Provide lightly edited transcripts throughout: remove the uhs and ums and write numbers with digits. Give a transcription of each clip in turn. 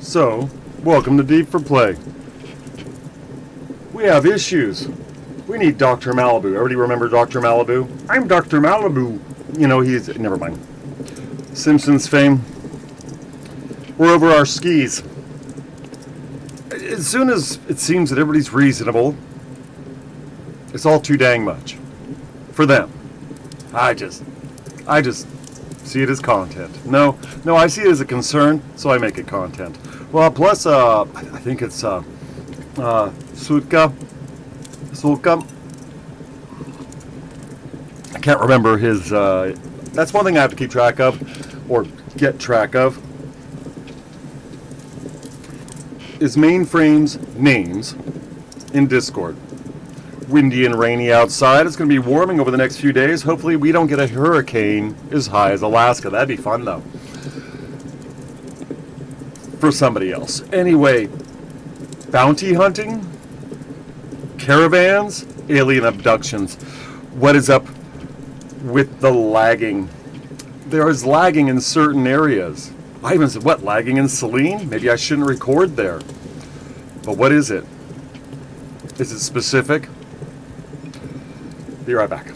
So, welcome to Deep for Play. We have issues. We need Dr. Malibu. Everybody remember Dr. Malibu? I'm Dr. Malibu. You know, he's... Never mind. Simpsons fame. We're over our skis. As soon as it seems that everybody's reasonable, it's all too dang much. For them. I just see it as content. No, I see it as a concern, so I make it content. Well, plus, I think it's, Sulka. I can't remember his, that's one thing I have to keep track of, or get track of, is Mainframe's names in Discord. Windy and rainy outside. It's going to be warming over the next few days. Hopefully we don't get a hurricane as high as Alaska. That'd be fun, though. For somebody else. Anyway, bounty hunting, caravans, alien abductions. What is up with the lagging? There is lagging in certain areas. I even said, what, lagging in Celine? Maybe I shouldn't record there. But what is it? Is it specific? Be right back.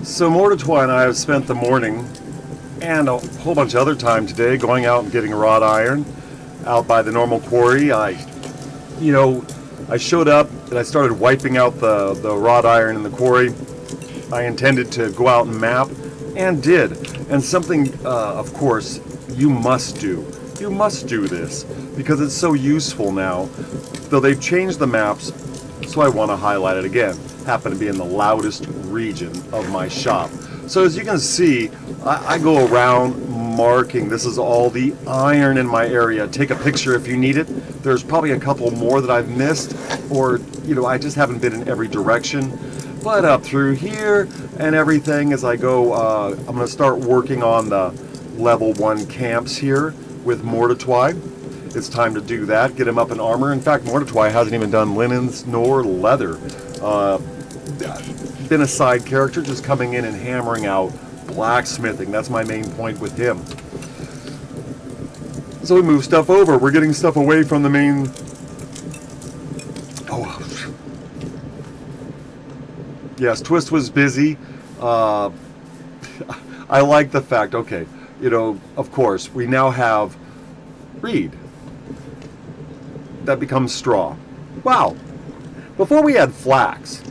So Mordecai and I have spent the morning and a whole bunch of other time today going out and getting wrought iron out by the normal quarry. I showed up and I started wiping out the wrought iron in the quarry. I intended to go out and map, and did. And something, of course, you must do. You must do this because it's so useful now. Though they've changed the maps, so I want to highlight it again. Happen to be in the loudest region of my shop. So as you can see, I go around marking. This is all the iron in my area. Take a picture if you need it. There's probably a couple more that I've missed, or I just haven't been in every direction. But up through here and everything, as I go, I'm going to start working on the level 1 camps here with Mordecai. It's time to do that, get him up in armor. In fact, Mordecai hasn't even done linens nor leather. Been a side character, just coming in and hammering out blacksmithing. That's my main point with him. So we move stuff over. We're getting stuff away from the main... Oh. Yes, Twist was busy. I like the fact, okay, of course, we now have reed. That becomes straw. Wow. Before we had flax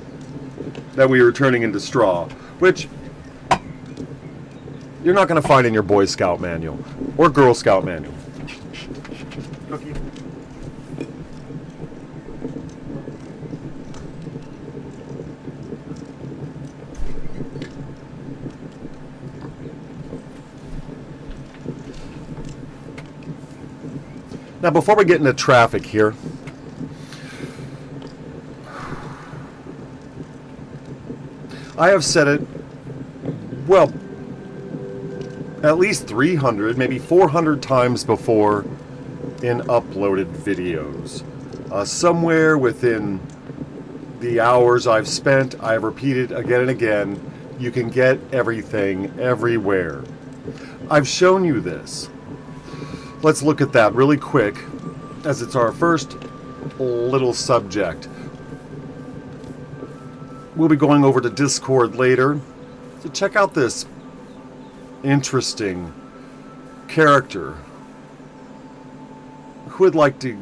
that we were turning into straw, which you're not going to find in your Boy Scout manual or Girl Scout manual. Cookie. Now, before we get into traffic here, I have said it, well, at least 300, maybe 400 times before in uploaded videos. Somewhere within the hours I've spent, I've repeated again and again, you can get everything everywhere. I've shown you this. Let's look at that really quick, as it's our first little subject. We'll be going over to Discord later. So check out this interesting character who would like to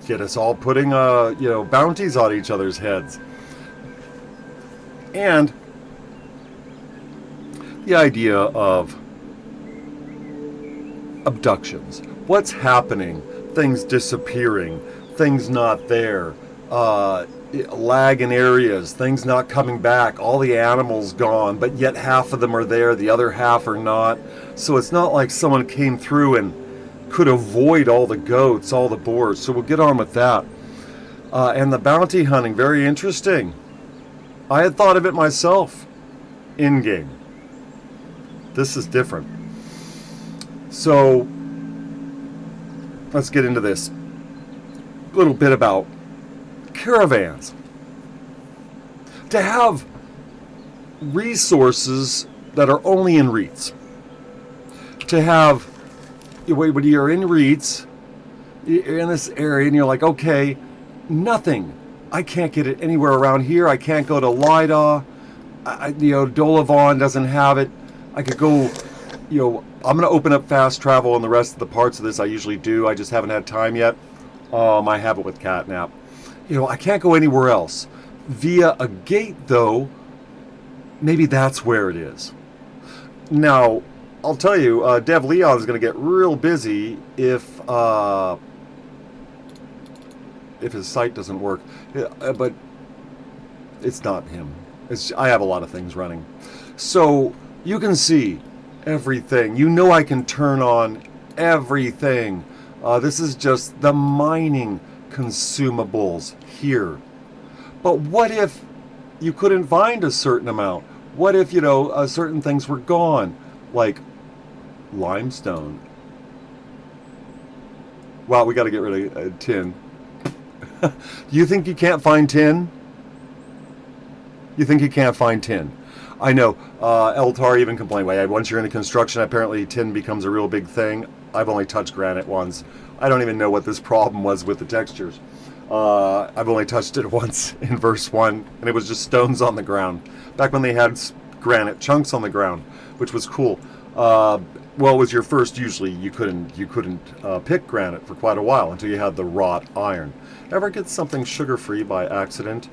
get us all putting, bounties on each other's heads. And the idea of abductions. What's happening? Things disappearing. Things not there. lag in areas, things not coming back, all the animals gone, but yet half of them are there, the other half are not. So it's not like someone came through and could avoid all the goats, all the boars. So we'll get on with that. And the bounty hunting, very interesting. I had thought of it myself in-game. This is different. So let's get into this. A little bit about caravans. To have resources that are only in REITs. To have, when you're in REITs, you're in this area and you're like, okay, nothing. I can't get it anywhere around here. I can't go to Lida. Dolavon doesn't have it. I could go, I'm going to open up fast travel on the rest of the parts of this. I usually do. I just haven't had time yet. I have it with Catnap. I can't go anywhere else. Via a gate, though, maybe that's where it is. Now, I'll tell you, Dev Leon is going to get real busy if his site doesn't work. But it's not him. I have a lot of things running. So you can see everything. I can turn on everything. This is just the mining consumables here. But what if you couldn't find a certain amount? What if, certain things were gone? Like limestone. Wow, we got to get rid of tin. Do you think you can't find tin? You think you can't find tin? I know. Eltar even complained, once you're into construction, apparently tin becomes a real big thing. I've only touched granite once. I don't even know what this problem was with the textures. I've only touched it once in verse 1, and it was just stones on the ground. Back when they had granite chunks on the ground, which was cool. Well, it was your first. Usually, you couldn't pick granite for quite a while until you had the wrought iron. Ever get something sugar-free by accident?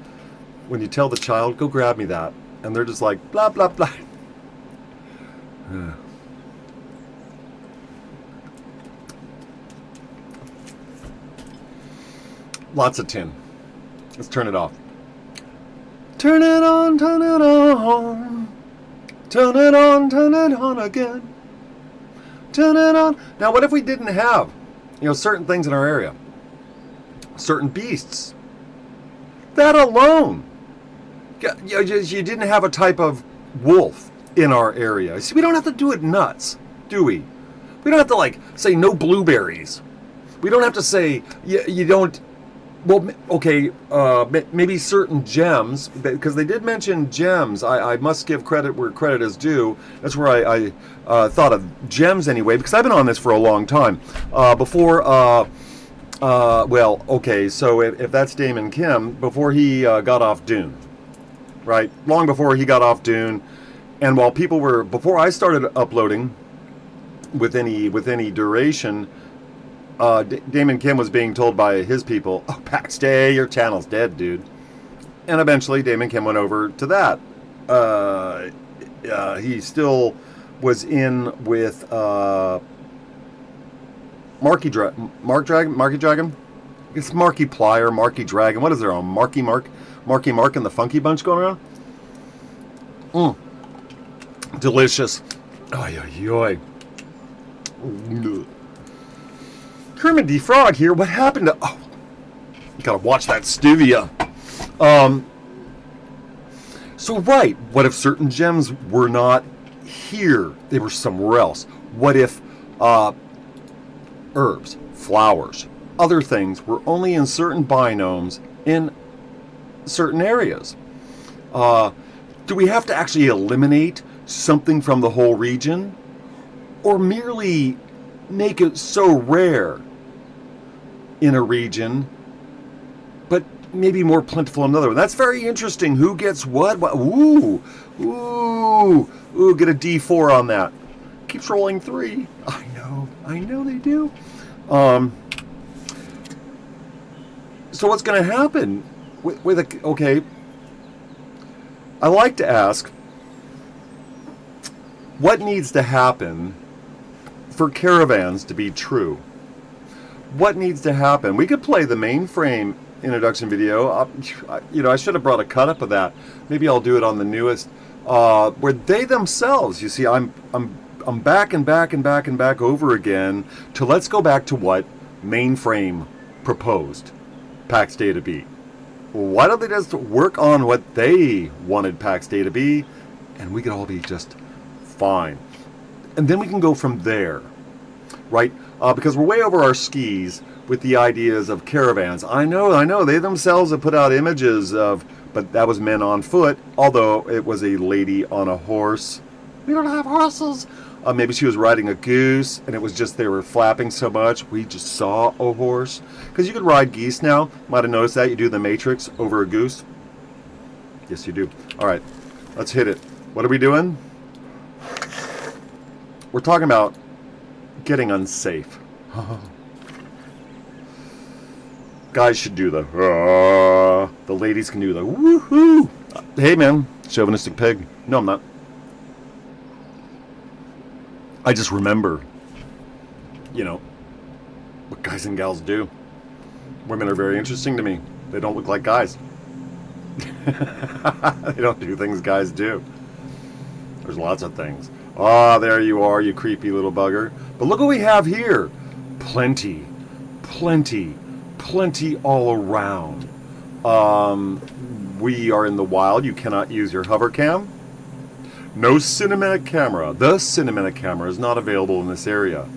When you tell the child, "Go grab me that," and they're just like, blah blah blah. Lots of tin. Let's turn it off. Turn it on, turn it on. Turn it on again. Turn it on. Now, what if we didn't have, certain things in our area? Certain beasts. That alone. You didn't have a type of wolf in our area. See, we don't have to do it nuts, do we? We don't have to, say no blueberries. We don't have to say, you don't. Well, okay, maybe certain gems, because they did mention gems. I must give credit where credit is due. That's where I thought of gems anyway, because I've been on this for a long time. So if that's Damon Kim, before he got off Dune, right? Long before he got off Dune, and while before I started uploading with any duration, Damon Kim was being told by his people, "Oh, Pax Dei, your channel's dead, dude." And eventually Damon Kim went over to that. He still was in with Marky Dragon? It's Markiplier, Marky Dragon. What is there on Marky Mark and the Funky Bunch going around? Delicious. Oy, oy, oy. Kermit D. Frog here. What happened to... Oh, you gotta watch that stevia. So, right. What if certain gems were not here? They were somewhere else. What if herbs, flowers, other things were only in certain biomes in certain areas? Do we have to actually eliminate something from the whole region? Or merely make it so rare in a region, but maybe more plentiful in another one? That's very interesting. Who gets what? Ooh, get a D4 on that. Keeps rolling 3. I know they do. So what's going to happen okay, I like to ask, what needs to happen for caravans to be true? What needs to happen? We could play the mainframe introduction video. I should have brought a cut up of that. Maybe I'll do it on the newest, where they themselves. You see, I'm back and back and back and back over again to let's go back to what Mainframe proposed Pax Dei to be. Why don't they just work on what they wanted Pax Dei to be, and we could all be just fine. And then we can go from there, right? Because we're way over our skis with the ideas of caravans. I know, they themselves have put out images of, but that was men on foot, although it was a lady on a horse. We don't have horses. Maybe she was riding a goose, and it was just they were flapping so much, we just saw a horse. Because you could ride geese now. Might have noticed that. You do the Matrix over a goose. Yes, you do. All right, let's hit it. What are we doing? We're talking about getting unsafe. Guys should do the ladies can do the woohoo. Hey man, chauvinistic pig. No, I'm not. I just remember, what guys and gals do. Women are very interesting to me. They don't look like guys. They don't do things guys do. There's lots of things. Ah, there you are, you creepy little bugger. But look what we have here. Plenty all around. We are in the wild. You cannot use your hover cam. No cinematic camera. The cinematic camera is not available in this area.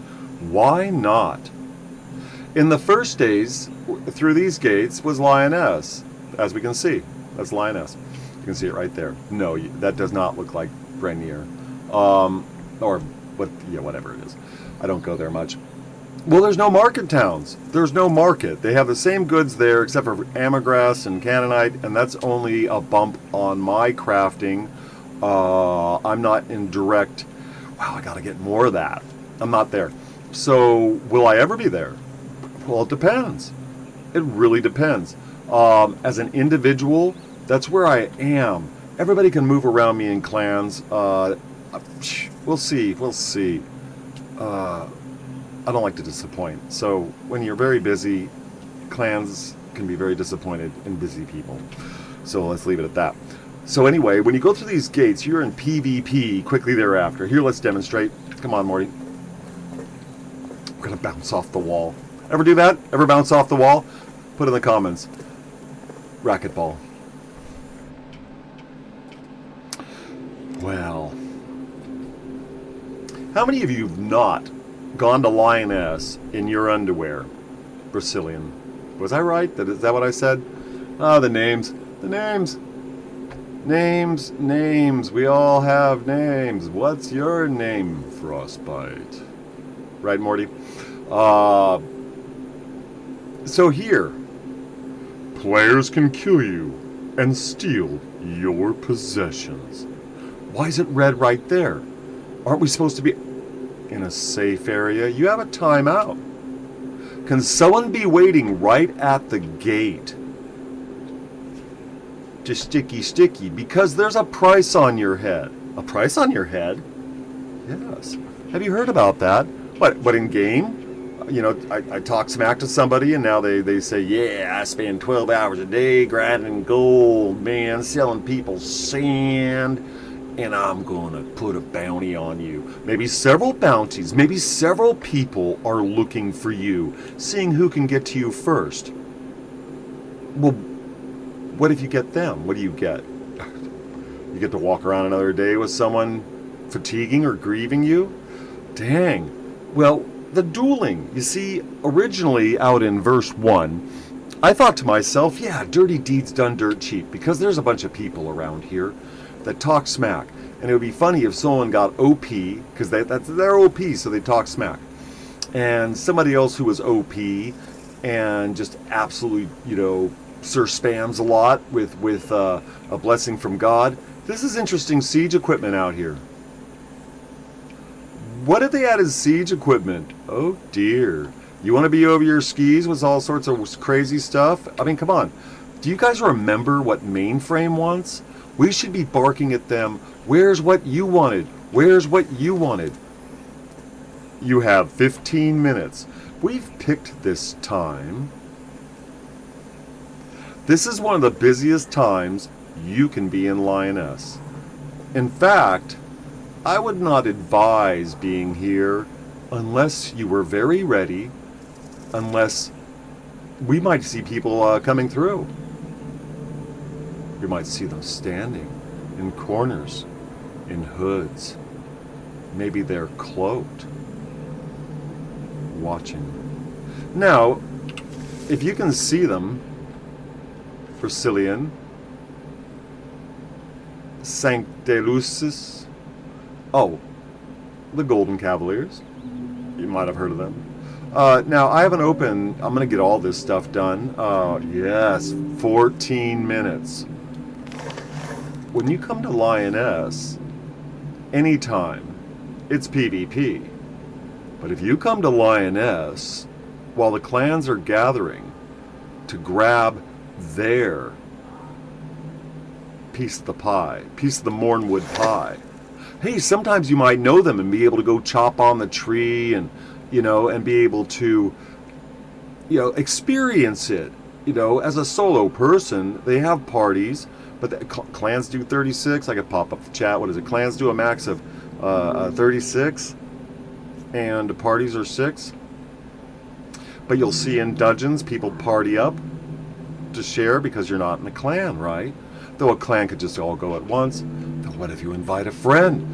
Why not? In the first days, through these gates was Lioness, as we can see. That's Lioness. You can see it right there. No, that does not look like Brenier. Or whatever it is. I don't go there much. Well, there's no market towns. There's no market. They have the same goods there except for ambergris and cannonite, and that's only a bump on my crafting. I'm not in direct, wow, I gotta get more of that. I'm not there. So, will I ever be there? Well, it depends. It really depends. As an individual, that's where I am. Everybody can move around me in clans. We'll see. I don't like to disappoint. So when you're very busy, clans can be very disappointed in busy people. So let's leave it at that. So anyway, when you go through these gates, you're in PvP quickly thereafter. Here, let's demonstrate. Come on, Morty. We're going to bounce off the wall. Ever do that? Ever bounce off the wall? Put in the comments. Racquetball. Well, how many of you have not gone to Lioness in your underwear? Brazilian. Was I right? Is that what I said? The names. The names. Names. We all have names. What's your name, Frostbite? Right, Morty? So here, players can kill you and steal your possessions. Why is it red right there? Aren't we supposed to be in a safe area? You have a timeout. Can someone be waiting right at the gate? Just sticky, because there's a price on your head. A price on your head? Yes. Have you heard about that? What in game? I talk smack to somebody and now they say, yeah, I spend 12 hours a day grinding gold, man, selling people sand, and I'm gonna put a bounty on you. Maybe several bounties, maybe several people are looking for you, seeing who can get to you first. Well, what if you get them? What do you get? You get to walk around another day with someone fatiguing or grieving you? Dang. Well, the dueling. You see, originally out in verse 1, I thought to myself, yeah, dirty deeds done dirt cheap, because there's a bunch of people around here that talk smack. And it would be funny if someone got OP, because they're OP, so they talk smack. And somebody else who was OP and just absolutely, Sir spams a lot with a blessing from God. This is interesting siege equipment out here. What if they added siege equipment? Oh dear. You want to be over your skis with all sorts of crazy stuff? I mean, come on. Do you guys remember what Mainframe wants? We should be barking at them. Where's what you wanted? Where's what you wanted? You have 15 minutes. We've picked this time. This is one of the busiest times you can be in Lioness. In fact, I would not advise being here unless you were very ready, unless we might see people coming through. You might see them standing in corners, in hoods. Maybe they're cloaked, watching. Now, if you can see them, Brazilian, Sanctelucis, oh, the Golden Cavaliers. You might have heard of them. Now, I haven't opened, I'm going to get all this stuff done. Yes, 14 minutes. When you come to Lioness, anytime, it's PvP. But if you come to Lioness, while the clans are gathering to grab their piece of the pie, piece of the Mornwood pie, hey, sometimes you might know them and be able to go chop on the tree and, and be able to, experience it. As a solo person, they have parties, but the clans do 36. I could pop up the chat. What is it? Clans do a max of 36, and parties are 6. But you'll see in dungeons, people party up to share because you're not in a clan, right? Though a clan could just all go at once. Then what if you invite a friend?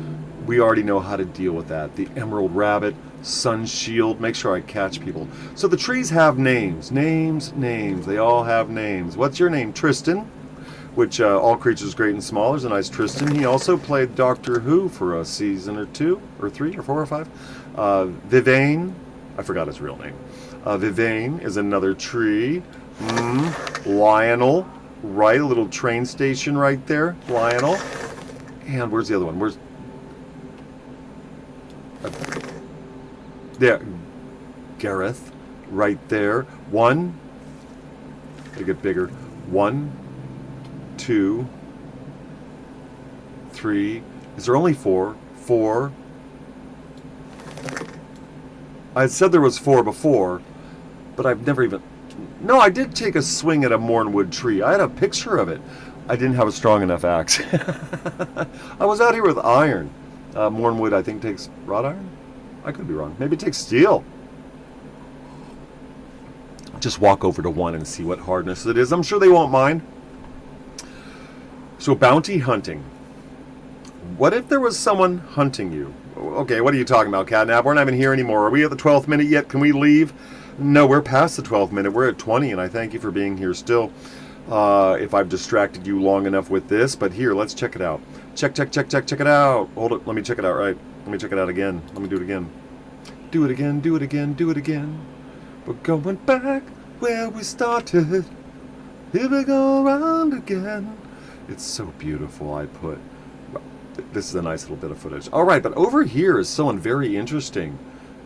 We already know how to deal with that. The Emerald Rabbit, Sun Shield, make sure I catch people. So the trees have names. Names. They all have names. What's your name? Tristan, which All Creatures Great and Small. There's a nice Tristan. He also played Doctor Who for a season or 2, or 3, or 4, or 5. Vivain, I forgot his real name. Vivain is another tree. Lionel, right? A little train station right there. Lionel. And where's the other one? Where's... there. Gareth, right there. 1. They get bigger. 1, 2, 3. Is there only 4? 4. I said there was 4 before, but I've never even... No, I did take a swing at a Mornwood tree. I had a picture of it. I didn't have a strong enough axe. I was out here with iron. Mornwood, I think, takes wrought iron? I could be wrong. Maybe it takes steel. Just walk over to one and see what hardness it is. I'm sure they won't mind. So, bounty hunting. What if there was someone hunting you? Okay, what are you talking about, Catnap? We're not even here anymore. Are we at the 12th minute yet? Can we leave? No, we're past the 12th minute. We're at 20, and I thank you for being here still. If I've distracted you long enough with this, but here, let's check it out. Check it out. Hold it. Let me check it out, right? Let me check it out again. Let me do it again. Do it again. We're going back where we started. Here we go around again. It's so beautiful, this is a nice little bit of footage. All right, but over here is someone very interesting.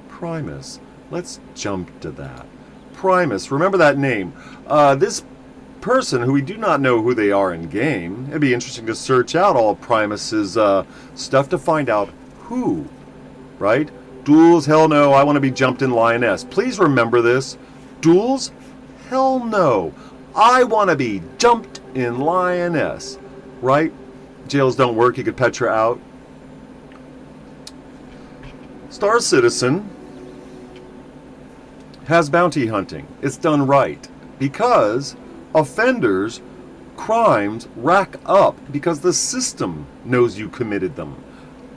Primus. Let's jump to that. Primus, remember that name. This person, who we do not know who they are in game, it'd be interesting to search out all Primus's stuff to find out who, right? Duels, hell no, I want to be jumped in Lioness. Please remember this. Duels, hell no. I want to be jumped in Lioness, right? Jails don't work, you could Petra out. Star Citizen has bounty hunting. It's done right. Because offenders, crimes rack up because the system knows you committed them.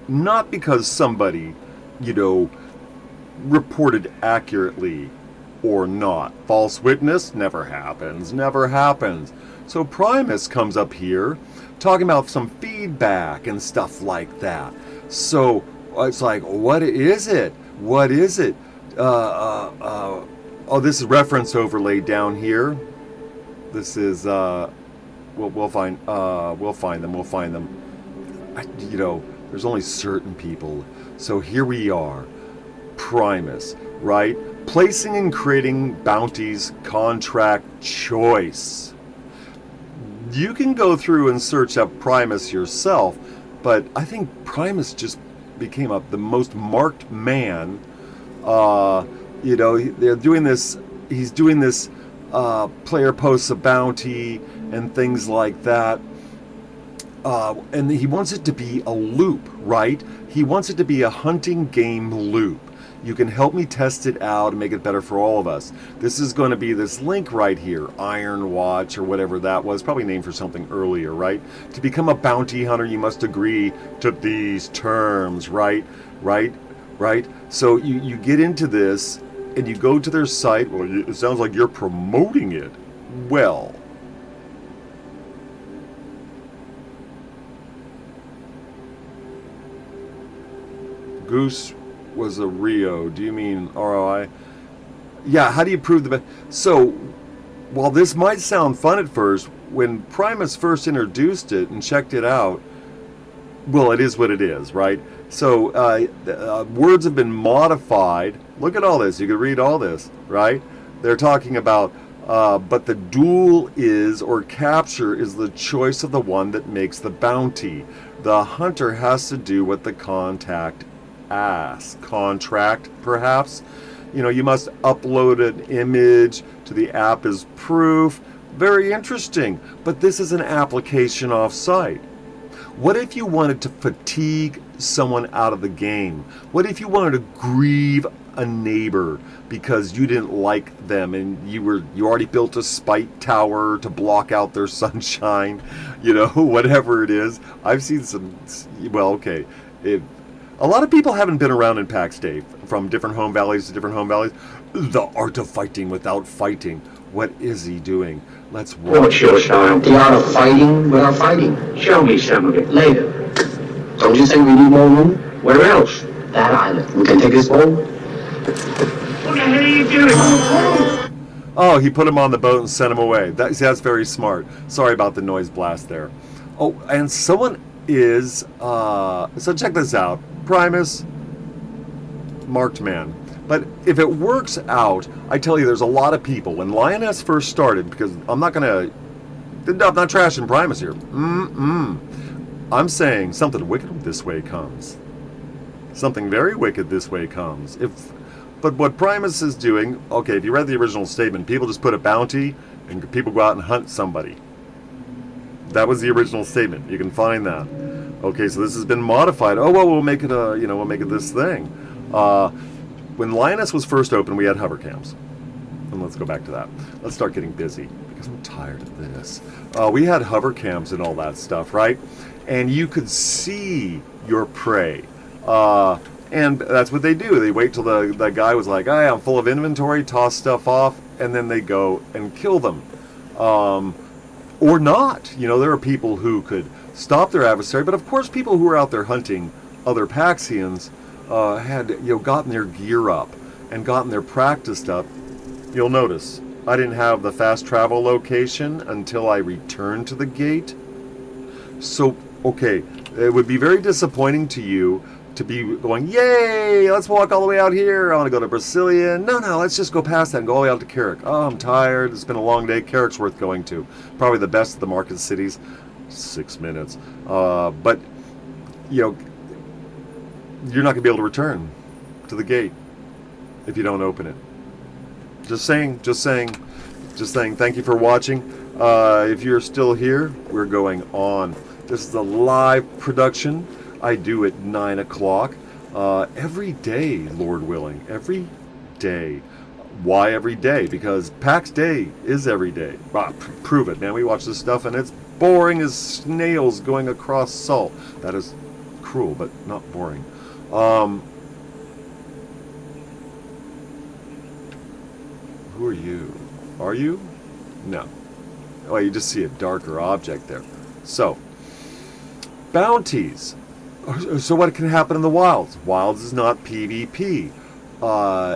Not because somebody, reported accurately or not. False witness never happens. So Primus comes up here talking about some feedback and stuff like that. So it's like, what is it? Oh, this is reference overlay down here. This is we'll find them. There's only certain people. So here we are. Primus, right? Placing and creating bounties, contract choice. You can go through and search up Primus yourself, but I think Primus just became the most marked man. They're doing this. He's doing this player posts a bounty and things like that. And he wants it to be a loop, right? He wants it to be a hunting game loop. You can help me test it out and make it better for all of us. This is going to be this link right here, Iron Watch or whatever that was, probably named for something earlier, right? To become a bounty hunter, you must agree to these terms, right? So you get into this and you go to their site. Well, it sounds like you're promoting it. Well, Goose was a Rio. Do you mean ROI? Yeah, how do you prove the... So, while this might sound fun at first, when Primus first introduced it and checked it out, well, it is what it is, right? So, words have been modified. Look at all this. You can read all this, right? They're talking about, but the duel is, or capture is the choice of the one that makes the bounty. The hunter has to do what the contract, perhaps. You must upload an image to the app as proof. Very interesting. But this is an application off-site. What if you wanted to fatigue someone out of the game? What if you wanted to grieve a neighbor because you didn't like them and you already built a spite tower to block out their sunshine, whatever it is? I've seen some, well, okay, a lot of people haven't been around in Pax Dei, from different home valleys to different home valleys. The art of fighting without fighting. What is he doing? Let's watch. What's your style? The art of fighting without fighting. Show me some of it later. Don't you think we need more room? Where else? That island. We can take this boat. What the hell are you doing? Oh, he put him on the boat and sent him away. That's very smart. Sorry about the noise blast there. Oh, and someone is... so check this out. Primus, marked man. But if it works out, I tell you, there's a lot of people. When Lioness first started, because I'm not trashing Primus here. I'm saying something wicked this way comes. Something very wicked this way comes. But what Primus is doing, okay, if you read the original statement, people just put a bounty and people go out and hunt somebody. That was the original statement. You can find that. Okay, so this has been modified. Oh, well, we'll make it we'll make it this thing. When Lioness was first open, we had hover cams. And let's go back to that. Let's start getting busy because I'm tired of this. We had hover cams and all that stuff, right? And you could see your prey. And that's what they do. They wait till the guy was like, I'm full of inventory, toss stuff off, and then they go and kill them. Or not. There are people who could stop their adversary, but of course people who are out there hunting other Paxians had gotten their gear up and gotten their practiced up. You'll notice I didn't have the fast travel location until I returned to the gate. So, okay, it would be very disappointing to you to be going, yay, let's walk all the way out here. I want to go to Brazilian. No, let's just go past that and go all the way out to Carrick. Oh, I'm tired. It's been a long day. Carrick's worth going to. Probably the best of the market cities. 6 minutes. But, you're not going to be able to return to the gate if you don't open it. Just saying. Thank you for watching. If you're still here, we're going on. This is a live production. I do at 9 o'clock every day, Lord willing. Every day. Why every day? Because Pax Dei is every day. Prove it, man. We watch this stuff and it's boring as snails going across salt. That is cruel, but not boring. Who are you? Are you? No. Oh, you just see a darker object there. So, bounties. So what can happen in the wilds? Wilds is not PvP.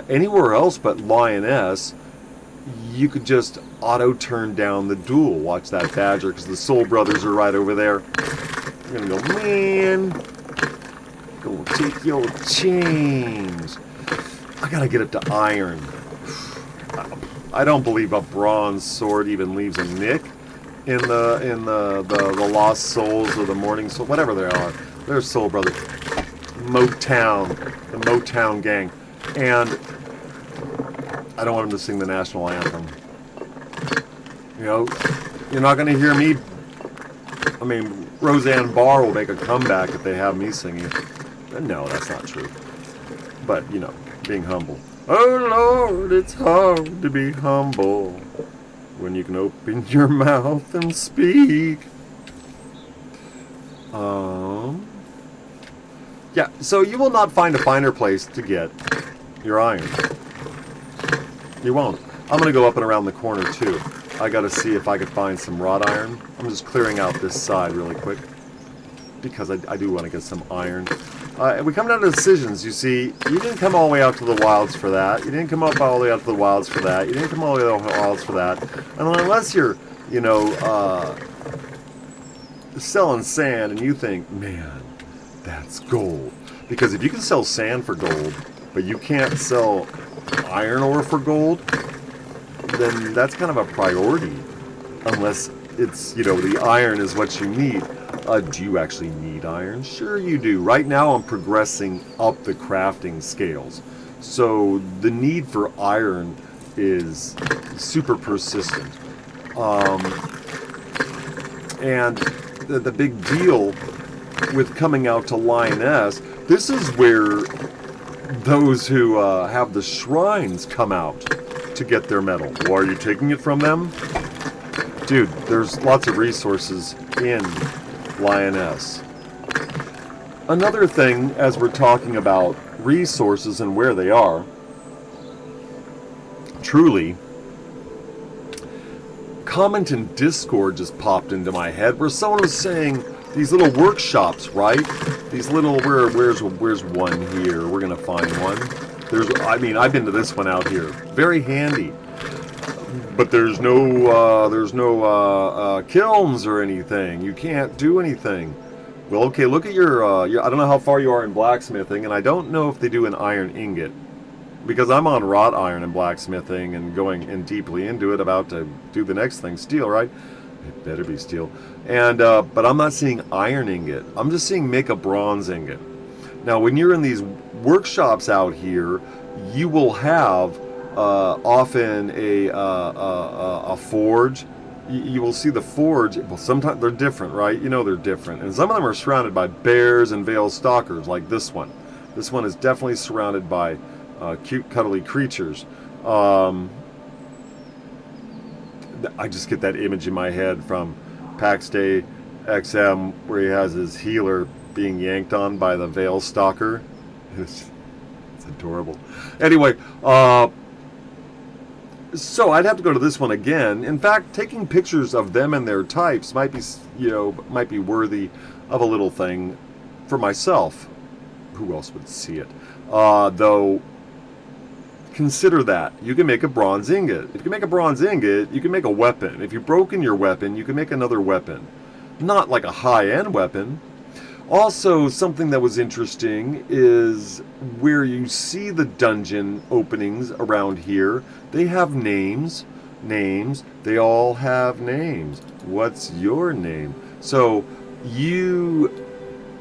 Anywhere else but Lioness, you could just auto-turn down the duel. Watch that badger, because the Soul Brothers are right over there. You're going to go, man, go take your change. I got to get up to iron. I don't believe a bronze sword even leaves a nick in the Lost Souls or the Morning Soul, whatever they are. They're Soul Brothers. Motown. The Motown gang. And I don't want them to sing the national anthem. You know, you're not going to hear me. I mean, Roseanne Barr will make a comeback if they have me singing. No, that's not true. But, you know, being humble. Oh, Lord, it's hard to be humble when you can open your mouth and speak. Yeah, so you will not find a finer place to get your iron. You won't. I'm going to go up and around the corner, too. I got to see if I could find some wrought iron. I'm just clearing out this side really quick because I do want to get some iron. We come down to decisions. You see, you didn't come all the way out to the wilds for that. You didn't come up all the way out to the wilds for that. You didn't come all the way to the wilds for that. And unless you're, you know, selling sand and you think, man, that's gold. Because if you can sell sand for gold, but you can't sell iron ore for gold, then that's kind of a priority. Unless it's, you know, the iron is what you need. Do you actually need iron? Sure you do. Right now I'm progressing up the crafting scales. So the need for iron is super persistent. And the big deal with coming out to Lioness, this is where those who have the shrines come out to get their metal. Well, are you taking it from them? Dude, there's lots of resources in Lioness. Another thing, as we're talking about resources and where they are, truly, comment in Discord just popped into my head where someone was saying these little workshops, right? These little, where's one here? We're gonna find one. I've been to this one out here. Very handy. But there's no kilns or anything. You can't do anything. Well, okay, look at your I don't know how far you are in blacksmithing, and I don't know if they do an iron ingot. Because I'm on wrought iron and blacksmithing and going in deeply into it, about to do the next thing, steel, right? It better be steel. And but I'm not seeing iron ingot. I'm just seeing make a bronze ingot. Now, when you're in these workshops out here, you will have often a forge. You will see the forge. Well, sometimes they're different, right? You know they're different. And some of them are surrounded by bears and veiled stalkers, like this one. This one is definitely surrounded by cute, cuddly creatures. I just get that image in my head from Pax Dei XM, where he has his healer being yanked on by the veil stalker. It's adorable. Anyway, so I'd have to go to this one again. In fact, taking pictures of them and their types might be worthy of a little thing for myself. Who else would see it? Though, consider that. You can make a bronze ingot. If you can make a bronze ingot, you can make a weapon. If you've broken your weapon, you can make another weapon. Not like a high-end weapon. Also, something that was interesting is where you see the dungeon openings around here. They have names. They all have names. What's your name? So you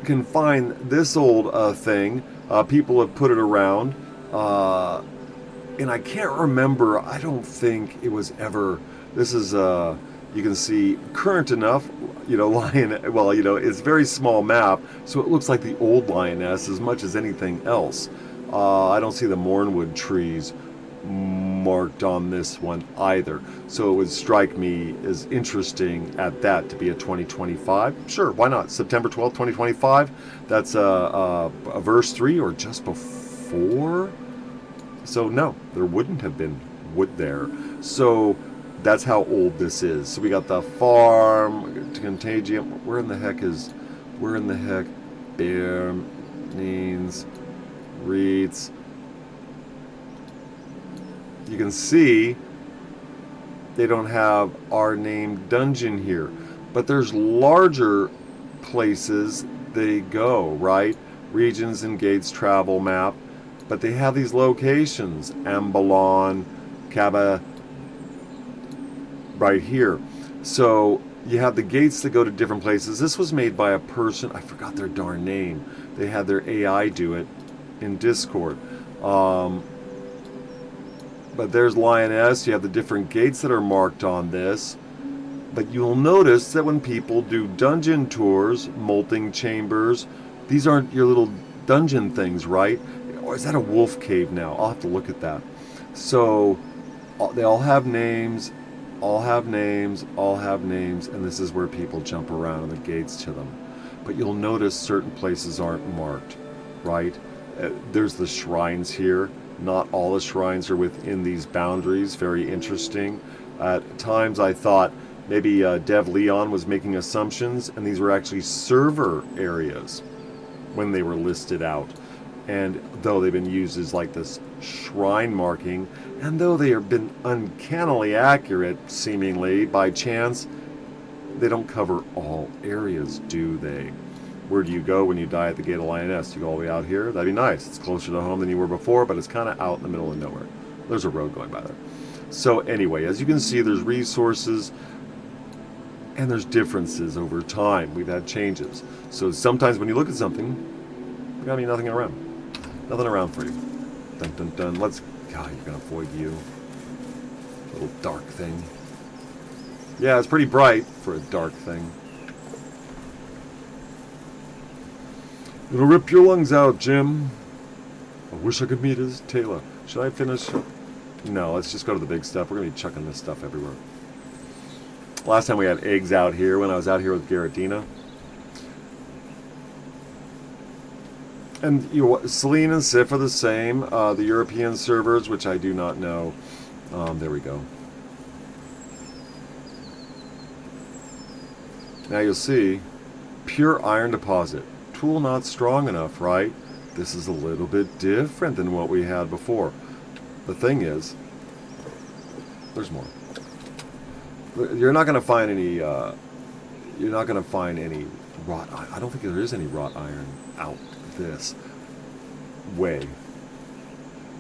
can find this old thing. People have put it around. And I can't remember. I don't think it was ever. This is, you can see, current enough. You know, well, you know, it's a very small map, so it looks like the old Lioness as much as anything else. I don't see the Mornwood trees marked on this one either, so it would strike me as interesting at that to be a 2025. Sure, why not? September 12th, 2025. That's a verse 3 or just before. So no, there wouldn't have been wood there. So that's how old this is. So we got the farm, Contagium. Where in the heck? Bear, Neens, Reeds. You can see they don't have our named dungeon here. But there's larger places they go, right? Regions and gates travel map. But they have these locations. Ambalon, Kaba, right here. So you have the gates that go to different places. This was made by a person, I forgot their darn name. They had their AI do it in Discord. But there's Lioness. You have the different gates that are marked on this. But you'll notice that when people do dungeon tours, molting chambers, these aren't your little dungeon things, right? Or is that a wolf cave now? I'll have to look at that. So they all have names, all have names, all have names, and this is where people jump around and the gates to them. But you'll notice certain places aren't marked, right? There's the shrines here. Not all the shrines are within these boundaries. Very interesting. At times I thought maybe Dev Leon was making assumptions, and these were actually server areas when they were listed out. And though they've been used as like this shrine marking, and though they have been uncannily accurate, seemingly, by chance, they don't cover all areas, do they? Where do you go when you die at the Gate of Lioness? You go all the way out here? That'd be nice. It's closer to home than you were before, but it's kind of out in the middle of nowhere. There's a road going by there. So anyway, as you can see, there's resources, and there's differences over time. We've had changes. So sometimes when you look at something, there's gotta be nothing around. Nothing around for you. Dun dun dun. Let's... God, you're gonna avoid you. Little dark thing. Yeah, it's pretty bright for a dark thing. It'll rip your lungs out, Jim. I wish I could meet his tailor. Should I finish? No, let's just go to the big stuff. We're gonna be chucking this stuff everywhere. Last time we had eggs out here when I was out here with Garretina. And you know, Celine and Sif are the same. The European servers, which I do not know. There we go. Now you'll see, pure iron deposit. Tool not strong enough, right? This is a little bit different than what we had before. The thing is, there's more. You're not going to find any. You're not going to find any wrought. I don't think there is any wrought iron out this way.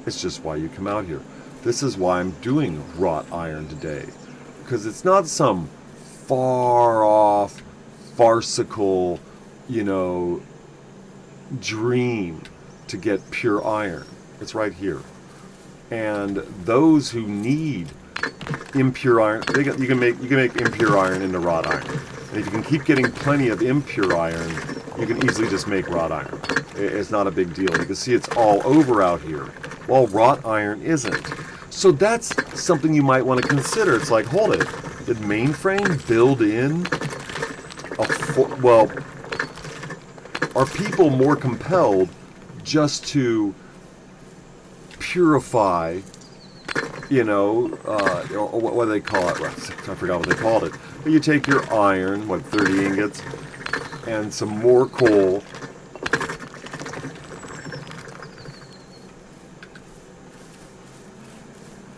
It's just why you come out here. This is why I'm doing wrought iron today, because it's not some far off, farcical, you know, dream to get pure iron. It's right here. And those who need impure iron, you can make impure iron into wrought iron. And if you can keep getting plenty of impure iron, you can easily just make wrought iron. It's not a big deal. You can see it's all over out here, while wrought iron isn't. So that's something you might want to consider. It's like, hold it, did Mainframe build in well, are people more compelled just to purify, you know, or what do they call it? I forgot what they called it. But you take your iron, 30 ingots, and some more coal,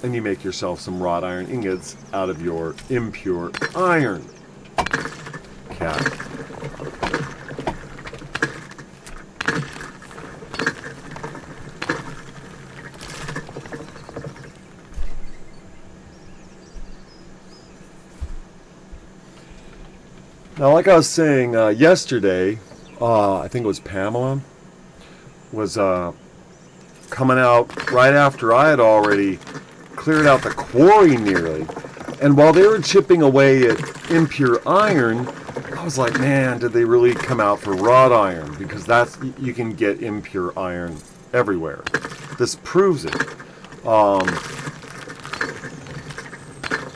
and you make yourself some wrought iron ingots out of your impure iron. Cat. Now, like I was saying yesterday, I think it was Pamela, was coming out right after I had already cleared out the quarry nearly. And while they were chipping away at impure iron, I was like, man, did they really come out for wrought iron? Because that's, you can get impure iron everywhere. This proves it.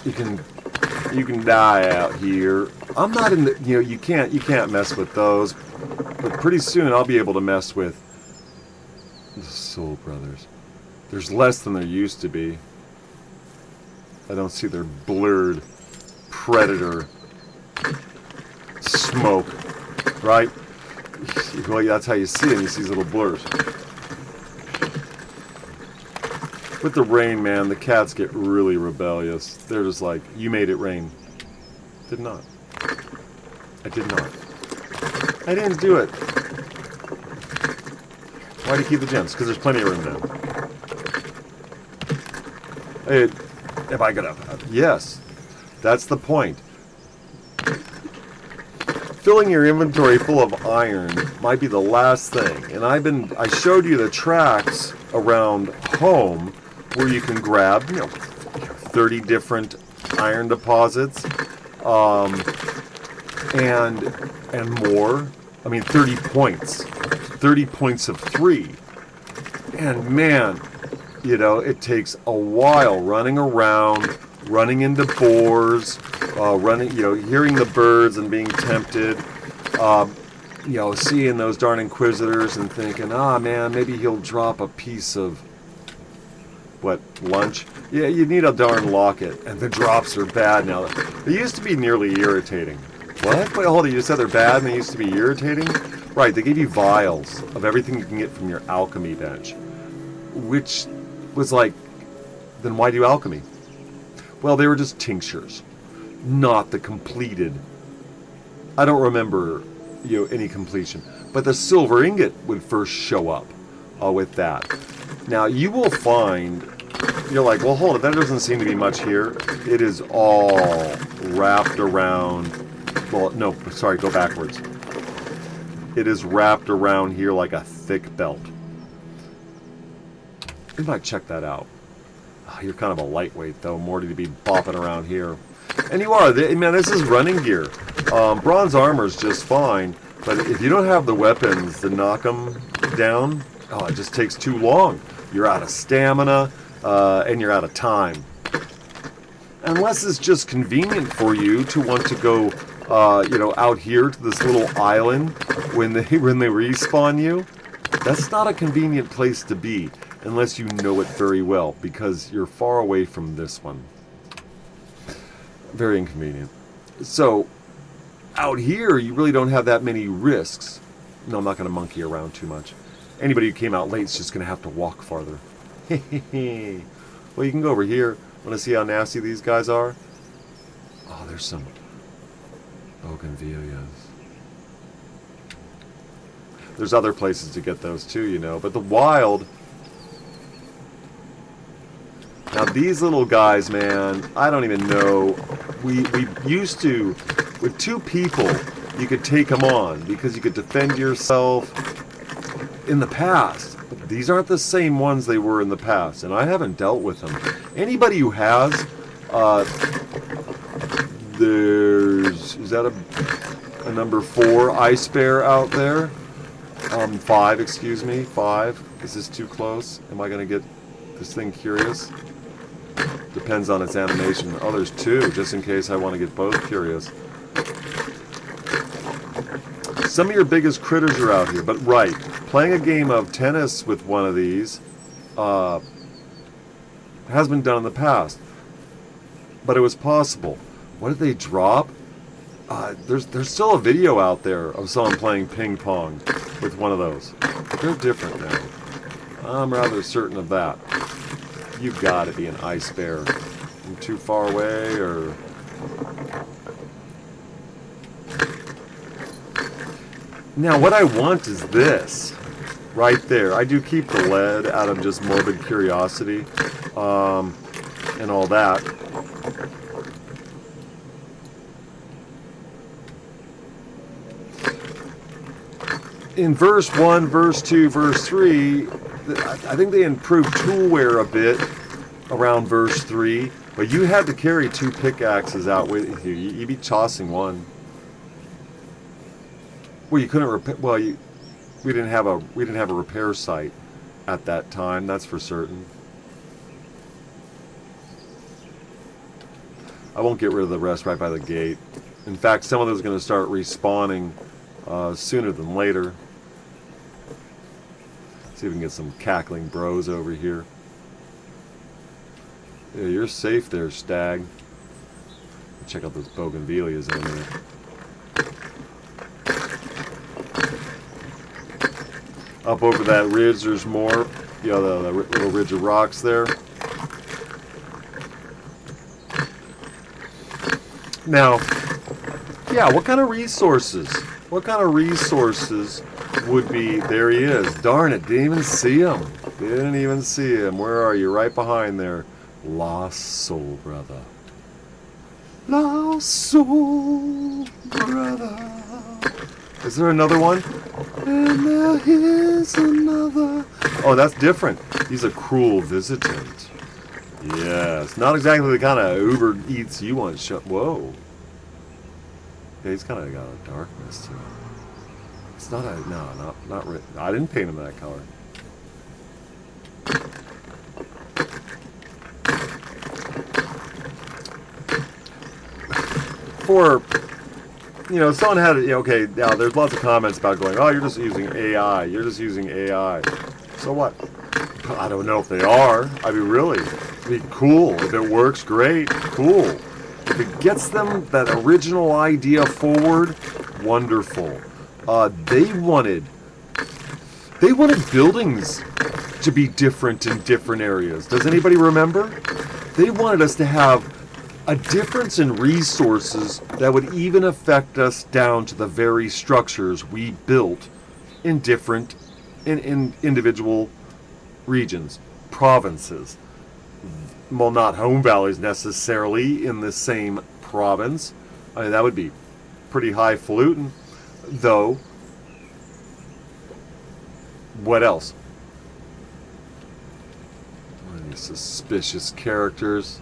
You can die out here. I'm not in the, you know, you can't mess with those. But pretty soon I'll be able to mess with the Soul Brothers. There's less than there used to be. I don't see their blurred predator smoke, right? Well, that's how you see it. You see these little blurs. With the rain, man, the cats get really rebellious. They're just like, you made it rain. Did not. I did not. I didn't do it. Why do you keep the gems? Because there's plenty of room now. If I could have... Yes. That's the point. Filling your inventory full of iron might be the last thing. And I showed you the tracks around home where you can grab, 30 different iron deposits. and more. I mean, 30 points. 30 points of 3. And man, you know, it takes a while running around, running into boars, hearing the birds and being tempted, seeing those darn inquisitors and thinking, man, maybe he'll drop a piece of, lunch? Yeah, you need a darn locket, and the drops are bad now. They used to be nearly irritating. What? Wait, hold on, you said they're bad and they used to be irritating? Right, they gave you vials of everything you can get from your alchemy bench, which was like, then why do alchemy? Well, they were just tinctures, not the completed. I don't remember, any completion, but the silver ingot would first show up with that. Now you will find, you're like, well, hold it, that doesn't seem to be much here. It is all wrapped around. Well, no, sorry, go backwards. It is wrapped around here like a thick belt. We might check that out. Oh, you're kind of a lightweight, though, Morty, to be bopping around here. And you are. Man, this is running gear. Bronze armor is just fine, but if you don't have the weapons to knock them down, it just takes too long. You're out of stamina, and you're out of time. Unless it's just convenient for you to want to go, out here to this little island when they respawn you. That's not a convenient place to be unless you know it very well, because you're far away from this one. Very inconvenient. So, out here, you really don't have that many risks. No, I'm not going to monkey around too much. Anybody who came out late is just going to have to walk farther. Well, you can go over here. Want to see how nasty these guys are? Oh, there's some bougainvilleas. There's other places to get those too, but the wild. Now these little guys, man, I don't even know. We used to, with 2 people, you could take them on because you could defend yourself in the past. But these aren't the same ones they were in the past, and I haven't dealt with them. Anybody who has, is that a number 4 ice bear out there? 5, excuse me, 5. Is this too close? Am I going to get this thing curious? Depends on its animation. Oh, there's 2, just in case I want to get both curious. Some of your biggest critters are out here, but right, playing a game of tennis with one of these has been done in the past, but it was possible. What did they drop? There's still a video out there of someone playing ping pong with one of those. But they're different now. I'm rather certain of that. You've got to be an ice bear. I'm too far away, or... Now, what I want is this. Right there. I do keep the lead out of just morbid curiosity. And all that. In verse 1, verse 2, verse 3, I think they improved toolware a bit around verse 3, but you had to carry 2 pickaxes out with you. You'd be tossing one. Well, you couldn't repair. Well, we didn't have a repair site at that time. That's for certain. I won't get rid of the rest right by the gate. In fact, some of those are going to start respawning sooner than later. See if we can get some cackling bros over here. Yeah, you're safe there, Stag. Check out those bougainvilleas in there. Up over that ridge, there's more. The little ridge of rocks there. Now, yeah, what kind of resources? What kind of resources would be... There he is. Darn it, didn't even see him. Didn't even see him. Where are you? Right behind there. Lost soul, brother. Lost soul, brother. Is there another one? And there is another. Oh, that's different. He's a cruel visitant. Yes. Not exactly the kind of Uber Eats you want. Whoa. Yeah, he's kind of got a darkness to him. It's not a not red. I didn't paint him that color. For someone had it. Okay, now there's lots of comments about going, oh, you're just using AI. You're just using AI. So what? I don't know if they are. I mean, really, it'd be cool if it works. Great, cool. If it gets them that original idea forward, wonderful. They wanted buildings to be different in different areas. Does anybody remember? They wanted us to have a difference in resources that would even affect us down to the very structures we built in different, in individual regions, provinces. Well, not home valleys necessarily in the same province. I mean, that would be pretty highfalutin, though. What else? Any suspicious characters?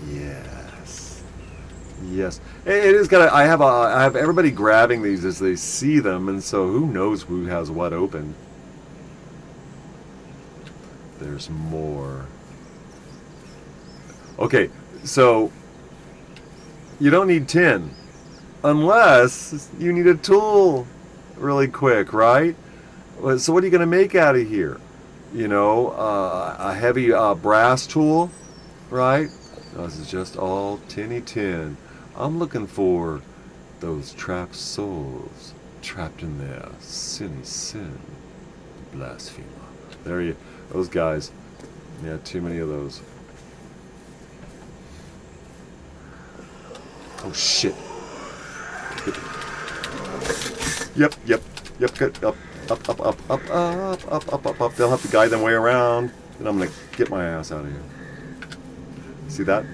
Yes. It is gotta. I have everybody grabbing these as they see them, and so who knows who has what open. There's more. Okay, so you don't need tin unless you need a tool really quick, right? So what are you going to make out of here? A heavy brass tool, right? No, this is just all tinny tin. I'm looking for those trapped souls trapped in their sinny sin. Blasphemer. Those guys. Yeah, too many of those. Oh shit. Yep. Good. Up. They'll have to guide them way around, and I'm gonna get my ass out of here. See that?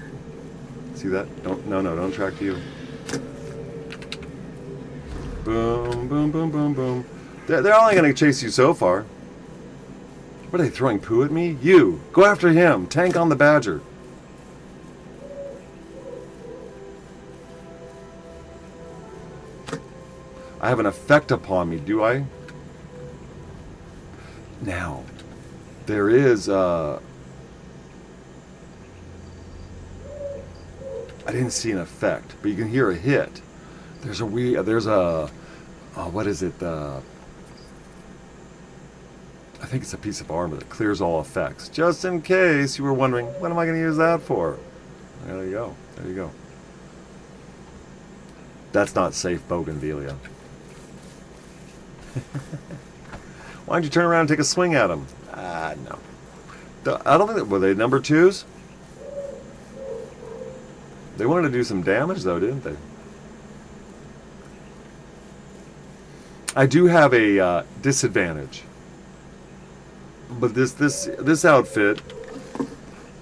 Don't track to you. Boom. They're only gonna chase you so far. What are they throwing poo at me? You go after him. Tank on the badger. I have an effect upon me, do I? Now, there is I didn't see an effect, but you can hear a hit. There's what is it? I think it's a piece of armor that clears all effects. Just in case you were wondering, what am I going to use that for? There you go. That's not safe, Bougainvillea. Why don't you turn around and take a swing at them? No. I don't think that... Were they number 2s? They wanted to do some damage, though, didn't they? I do have a disadvantage. But this outfit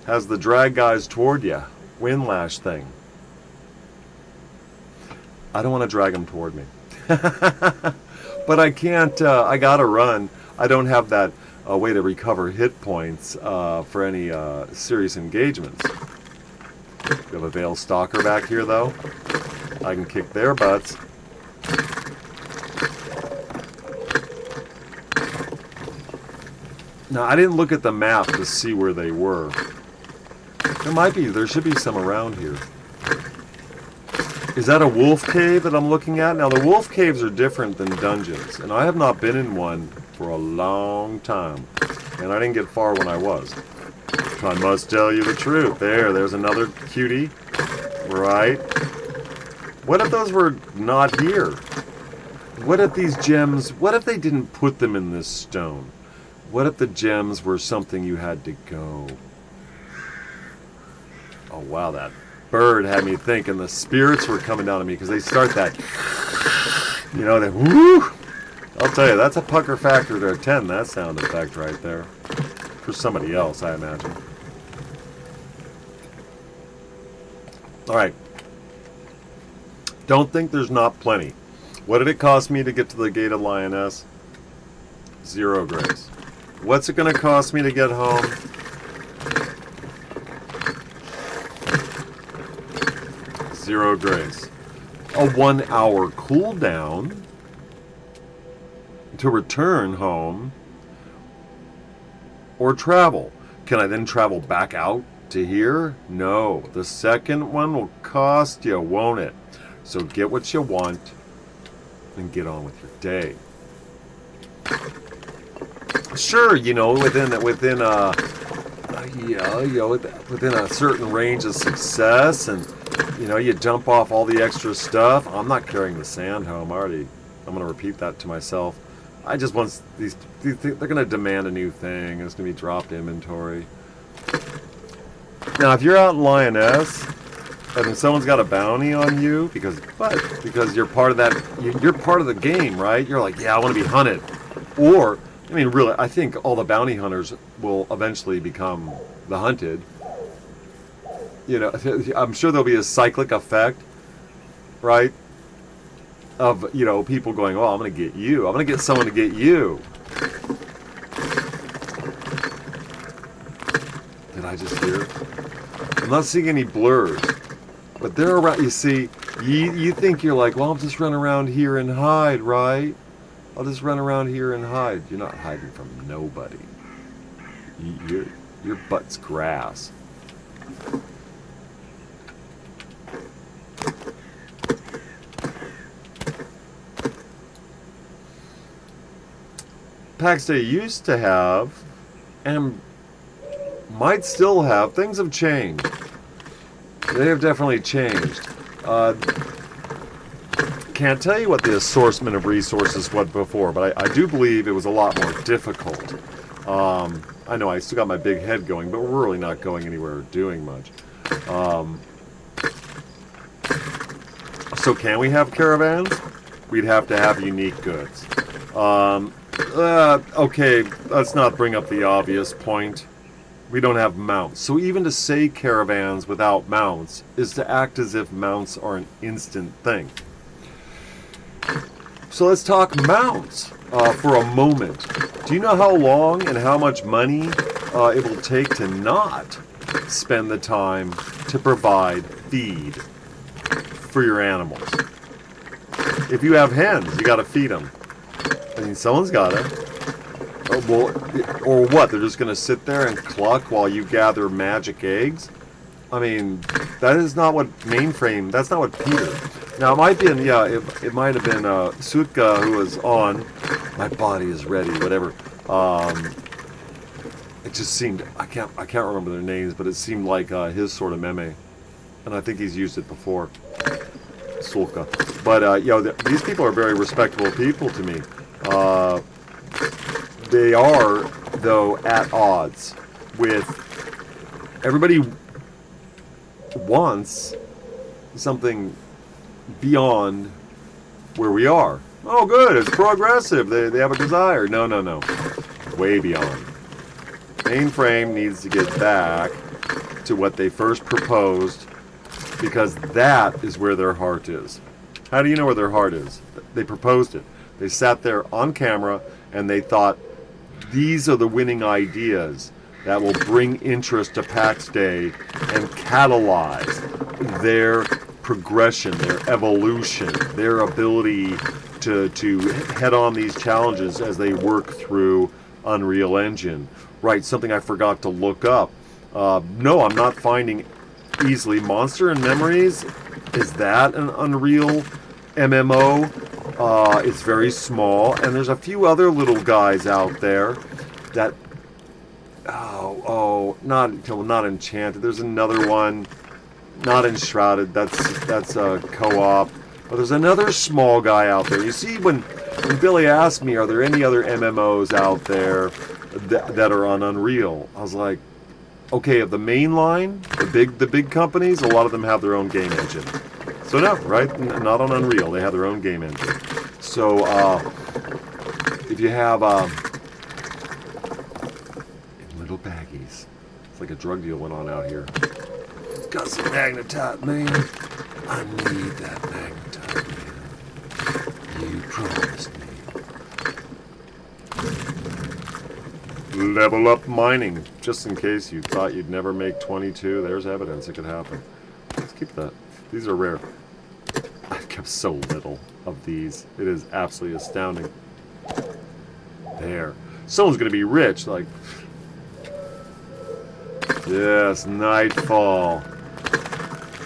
has the drag guys toward you. Windlash thing. I don't want to drag them toward me. But I can't, I gotta run. I don't have that way to recover hit points for any serious engagements. We have a Veil Stalker back here, though. I can kick their butts. Now, I didn't look at the map to see where they were. There should be some around here. Is that a wolf cave that I'm looking at? Now, the wolf caves are different than dungeons, and I have not been in one for a long time. And I didn't get far when I was. I must tell you the truth. There's another cutie. Right. What if those were not here? What if these gems, what if they didn't put them in this stone? What if the gems were something you had to go? Oh, wow, that bird had me thinking the spirits were coming down to me because they start that, that whoo. I'll tell you, that's a pucker factor to a 10, that sound effect right there. For somebody else, I imagine. All right. Don't think there's not plenty. What did it cost me to get to the Gated Lioness? 0 grace. What's it going to cost me to get home? Zero grace. a 1 hour cooldown to return home or travel. Can I then travel back out to here? No. The second one will cost you, won't it? So get what you want and get on with your day. Sure, you know, within within a certain range of success, and you know, you dump off all the extra stuff. I'm not carrying the sand home. I'm going to repeat that to myself. I just want these they're going to demand a new thing. It's going to be dropped inventory. Now, if you're out in Lioness and someone's got a bounty on you because you're part of that, you're part of the game, right? You're like, yeah, I want to be hunted. Or, I mean, really, I think all the bounty hunters will eventually become the hunted. You know, I'm sure there'll be a cyclic effect, right? Of, you know, people going, oh, I'm going to get you. I'm going to get someone to get you. Did I just hear it? I'm not seeing any blurs. But they're around. You see, you think you're like, well, I'll just run around here and hide, right? I'll just run around here and hide. You're not hiding from nobody. Your butt's grass. Pax Dei used to have, and might still have, things have changed. They have definitely changed. Can't tell you what the assortment of resources was before, but I do believe it was a lot more difficult. I know I still got my big head going, but we're really not going anywhere or doing much. So can we have caravans? We'd have to have unique goods. Okay, let's not bring up the obvious point. We don't have mounts. So even to say caravans without mounts is to act as if mounts are an instant thing. So let's talk mounts for a moment. Do you know how long and how much money it will take to not spend the time to provide feed for your animals? If you have hens, you got to feed them. I mean, someone's got to. Well, or what? They're just going to sit there and cluck while you gather magic eggs? I mean, that is not what mainframe. That's not what Peter. Now it might be, it might have been Sutka who was on. My body is ready. Whatever. It just seemed I can't remember their names, but it seemed like his sort of meme, and I think he's used it before. Sulka. But these people are very respectable people to me. They are, though, at odds with everybody. Wants something beyond where we are. Oh, good, it's progressive. They have a desire. No. Way beyond. Mainframe needs to get back to what they first proposed, because that is where their heart is. How do you know where their heart is? They proposed it. They sat there on camera and they thought, these are the winning ideas that will bring interest to Pax Dei and catalyze their progression, their evolution, their ability to head on these challenges as they work through Unreal Engine. Right, something I forgot to look up. No, I'm not finding easily. Monster and Memories, is that an Unreal MMO? It's very small, and there's a few other little guys out there that not Enchanted. There's another one, not Enshrouded. That's a co-op. But there's another small guy out there. You see, when Billy asked me, are there any other MMOs out there that are on Unreal? I was like, okay, of the main line, the big companies, a lot of them have their own game engine. So no, right? Not on Unreal. They have their own game engine. So if you have in little baggies, it's like a drug deal went on out here. Got some magnetite, man. I need that magnetite, man. You promised me. Level up mining, just in case you thought you'd never make 22. There's evidence it could happen. Let's keep that. These are rare. have so little of these. It is absolutely astounding. There. Someone's going to be rich. Like, yes, nightfall.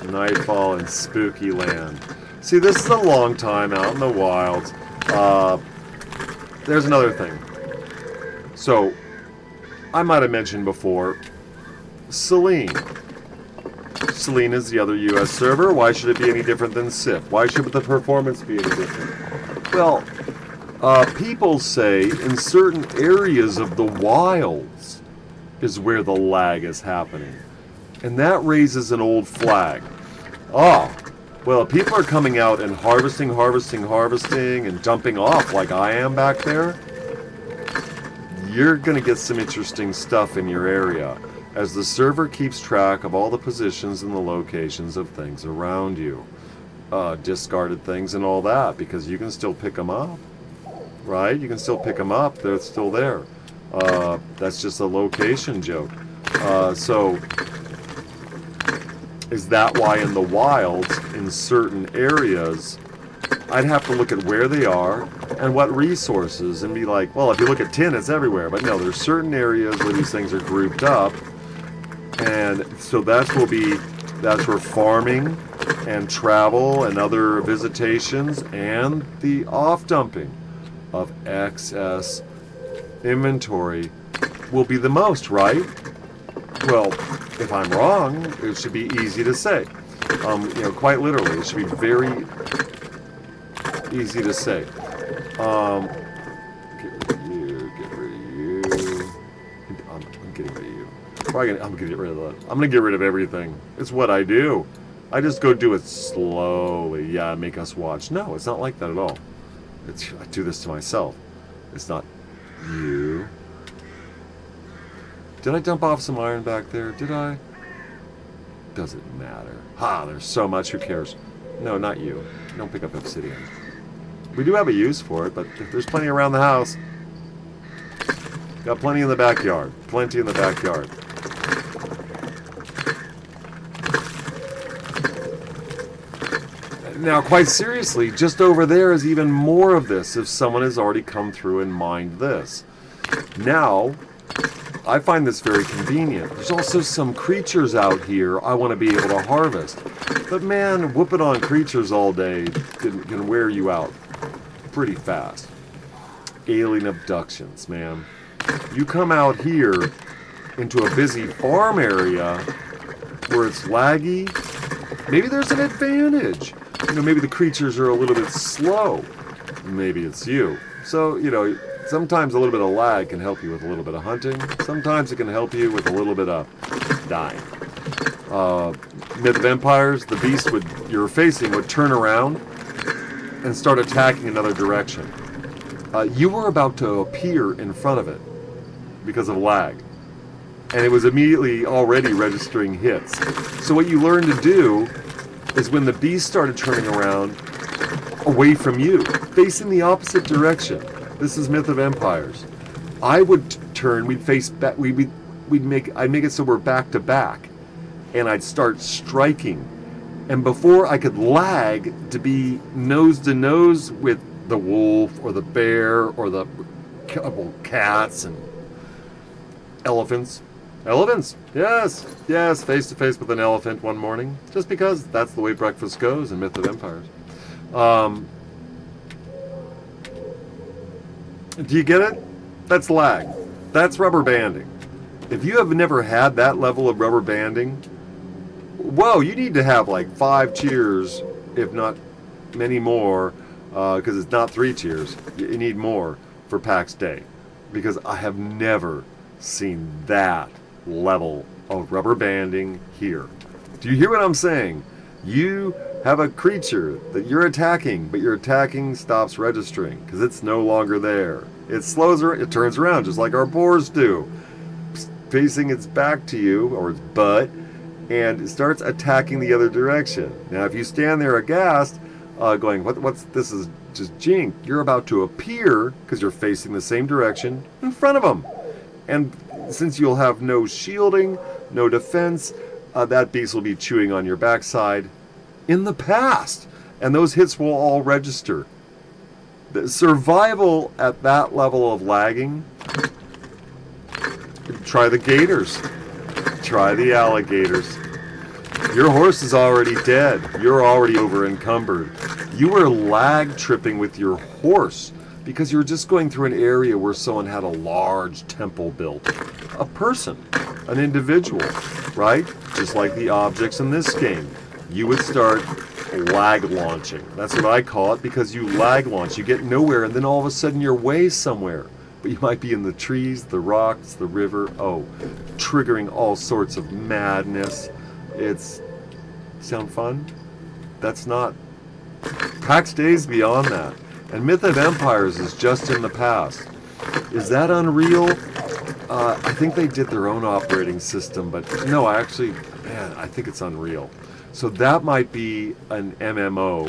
Nightfall in spooky land. See, this is a long time out in the wilds. There's another thing. So, I might have mentioned before, Selene. Selene is the other US server. Why should it be any different than SIP? Why should the performance be any different? Well, people say in certain areas of the wilds is where the lag is happening. And that raises an old flag. Oh, well, people are coming out and harvesting, and dumping off like I am back there. You're going to get some interesting stuff in your area as the server keeps track of all the positions and the locations of things around you. Discarded things and all that, because you can still pick them up. Right? You can still pick them up. They're still there. That's just a location joke. So, is that why in the wilds, in certain areas, I'd have to look at where they are and what resources and be like, well, if you look at tin, it's everywhere. But no, there's certain areas where these things are grouped up. And so that's where farming and travel and other visitations and the off-dumping of excess inventory will be the most, right? Well, if I'm wrong, it should be easy to say. Quite literally, it should be very easy to say. Get rid of you. I'm getting rid of you. I'm gonna get rid of that. I'm gonna get rid of everything. It's what I do. I just go do it slowly. Yeah, make us watch. No, it's not like that at all. I do this to myself. It's not you. Did I dump off some iron back there? Did I? Doesn't matter. There's so much. Who cares? No, not you. Don't pick up obsidian. We do have a use for it, but there's plenty around the house. Got plenty in the backyard. Plenty in the backyard. Now, quite seriously, just over there is even more of this if someone has already come through and mined this. Now, I find this very convenient. There's also some creatures out here I want to be able to harvest. But man, whooping on creatures all day can wear you out pretty fast. Alien abductions, man. You come out here into a busy farm area where it's laggy, maybe there's an advantage. Maybe the creatures are a little bit slow. Maybe it's you. So, sometimes a little bit of lag can help you with a little bit of hunting. Sometimes it can help you with a little bit of dying. Myth of Empires, the beast you're facing would turn around and start attacking another direction. You were about to appear in front of it because of lag. And it was immediately already registering hits. So what you learn to do is when the beast started turning around away from you, facing the opposite direction. This is Myth of Empires. I would turn, we'd face back, I'd make it so we're back to back, and I'd start striking. And before I could lag to be nose to nose with the wolf or the bear or the couple cats and elephants. Elephants, yes, face to face with an elephant one morning, just because that's the way breakfast goes in Myth of Empires. Do you get it? That's lag. That's rubber banding. If you have never had that level of rubber banding, whoa, you need to have like 5 cheers, if not many more, because it's not 3 cheers. You need more for Pax Dei, because I have never seen that level of rubber banding here. Do you hear what I'm saying? You have a creature that you're attacking, but your attacking stops registering because it's no longer there. It slows, it turns around just like our boars do, facing its back to you, or its butt, and it starts attacking the other direction. Now, if you stand there aghast, going, what's this is just jink, you're about to appear because you're facing the same direction in front of them. And since you'll have no shielding, no defense, that beast will be chewing on your backside in the past. And those hits will all register. The survival at that level of lagging, try the gators. Try the alligators. Your horse is already dead. You're already over encumbered. You were lag tripping with your horse because you were just going through an area where someone had a large temple built. A person, an individual, right? Just like the objects in this game. You would start lag launching. That's what I call it, because you lag launch. You get nowhere and then all of a sudden you're way somewhere. But you might be in the trees, the rocks, the river. Oh, triggering all sorts of madness. It's... Sound fun? That's not... Pax Dei's beyond that. And Myth of Empires is just in the past. Is that Unreal? I think they did their own operating system, but no, I think it's Unreal. So that might be an MMO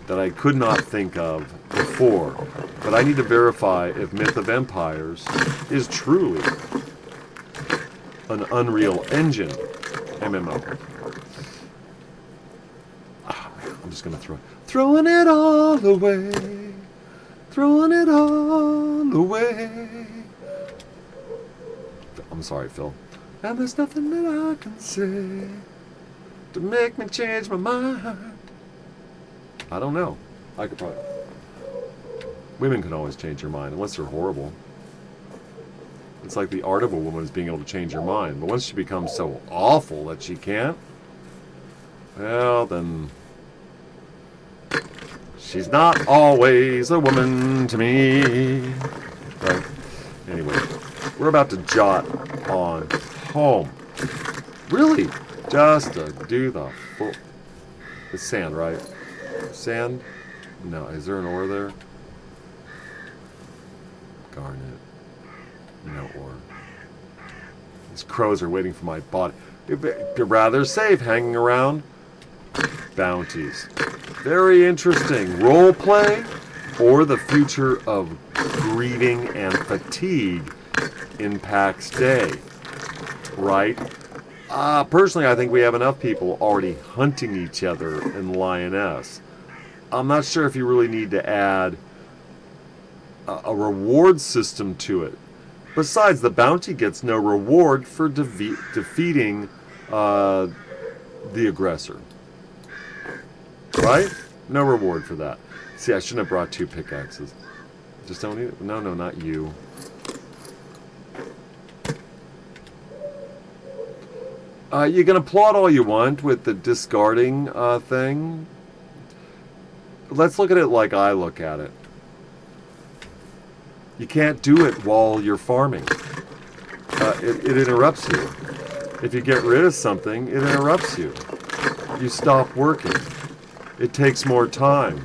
that I could not think of before. But I need to verify if Myth of Empires is truly an Unreal Engine MMO. Oh, man, I'm just going to throwing it all away. Throwing it all away. I'm sorry, Phil. And there's nothing that I can say to make me change my mind. I don't know. I could probably... Women can always change your mind, unless they're horrible. It's like the art of a woman is being able to change your mind. But once she becomes so awful that she can't, well, then... she's not always a woman to me. Right? Anyway, we're about to jot on home. Really? Just to do the full... It's sand, right? Sand? No, is there an ore there? Garnet. No ore. These crows are waiting for my body. You're rather safe hanging around. Bounties. Very interesting. Role play or the future of grieving and fatigue in Pax Dei. Right? Personally, I think we have enough people already hunting each other in Lioness. I'm not sure if you really need to add a reward system to it. Besides, the bounty gets no reward for defeating the aggressor. Right? No reward for that. See, I shouldn't have brought 2 pickaxes. Just don't need it. No, not you. You can applaud all you want with the discarding thing. Let's look at it like I look at it. You can't do it while you're farming. It interrupts you. If you get rid of something, it interrupts you. You stop working. It takes more time.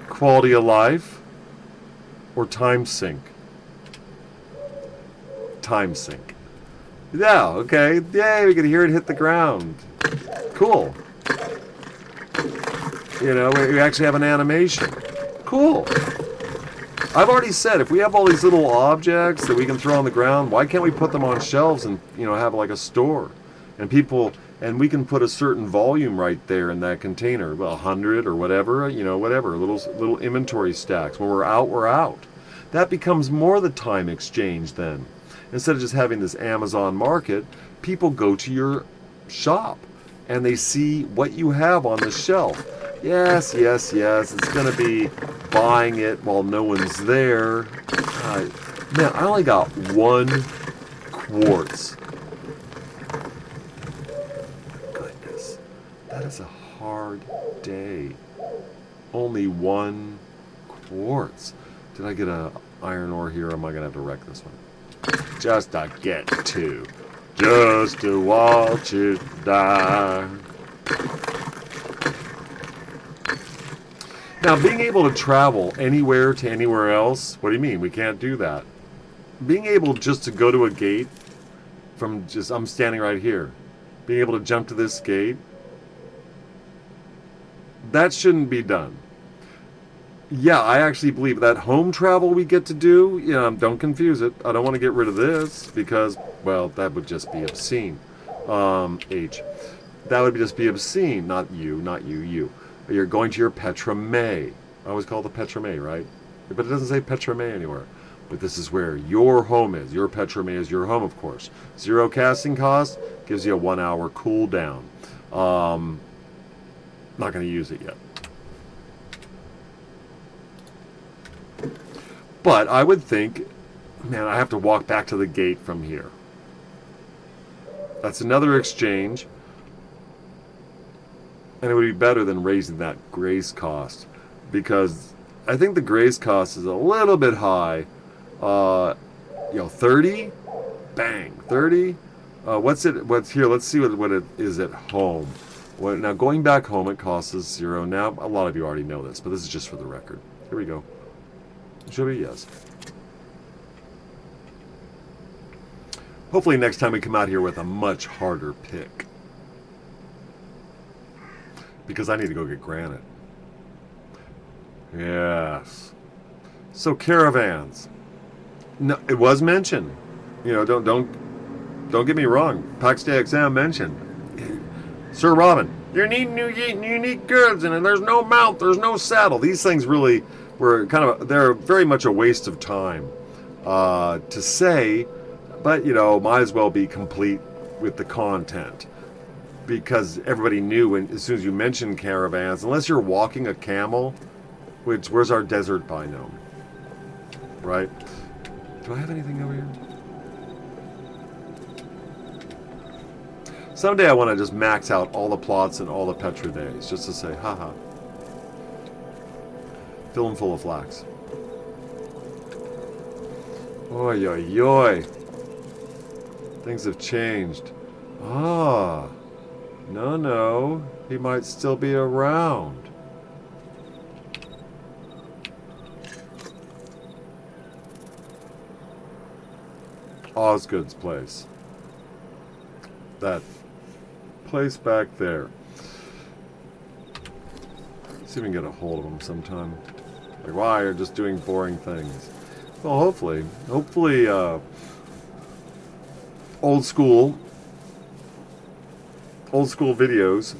Quality of life or time sink? Time sink. Yeah, okay. Yay, we can hear it hit the ground. Cool. You know, we actually have an animation. Cool. I've already said, if we have all these little objects that we can throw on the ground, why can't we put them on shelves and, have like a store? And we can put a certain volume right there in that container, 100 or whatever, whatever, little inventory stacks. When we're out, we're out. That becomes more the time exchange then. Instead of just having this Amazon market, people go to your shop and they see what you have on the shelf. Yes, it's going to be buying it while no one's there. Man, I only got 1 quartz. Goodness, that is a hard day. Only 1 quartz. Did I get a iron ore here, or am I going to have to wreck this one? Just to get 2. Just to watch it die. Now, being able to travel anywhere to anywhere else, what do you mean? We can't do that. Being able just to go to a gate I'm standing right here. Being able to jump to this gate, that shouldn't be done. Yeah, I actually believe that home travel we get to do, don't confuse it. I don't want to get rid of this because, well, that would just be obscene. That would just be obscene. Not you. You're going to your Petra May. I always call it the Petra May, right? But it doesn't say Petra May anywhere. But this is where your home is. Your Petra May is your home, of course. 0 casting cost gives you a 1 hour cooldown. Not going to use it yet. But I would think, man, I have to walk back to the gate from here. That's another exchange. And it would be better than raising that grace cost. Because I think the grace cost is a little bit high. 30? Bang. 30? What's here? Let's see what it is at home. Now, going back home, it costs us 0. Now, a lot of you already know this, but this is just for the record. Here we go. Should be yes. Hopefully next time we come out here with a much harder pick. Because I need to go get granite. Yes. So caravans. No, it was mentioned. You know, don't get me wrong. Pax Dei exam mentioned. Sir Robin, you need unique goods, and there's no mount, there's no saddle. These things really were they're very much a waste of time to say, but you know, might as well be complete with the content. Because everybody knew as soon as you mentioned caravans, unless you're walking a camel, where's our desert biome? Right? Do I have anything over here? Someday I want to just max out all the plots and all the Petra days, just to say, haha. Fill them full of flax. Oy, oy, oy. Things have changed. Ah. No, he might still be around. Osgood's place. That place back there. See if we can get a hold of him sometime. Like, why you're just doing boring things. Well, hopefully, old school videos.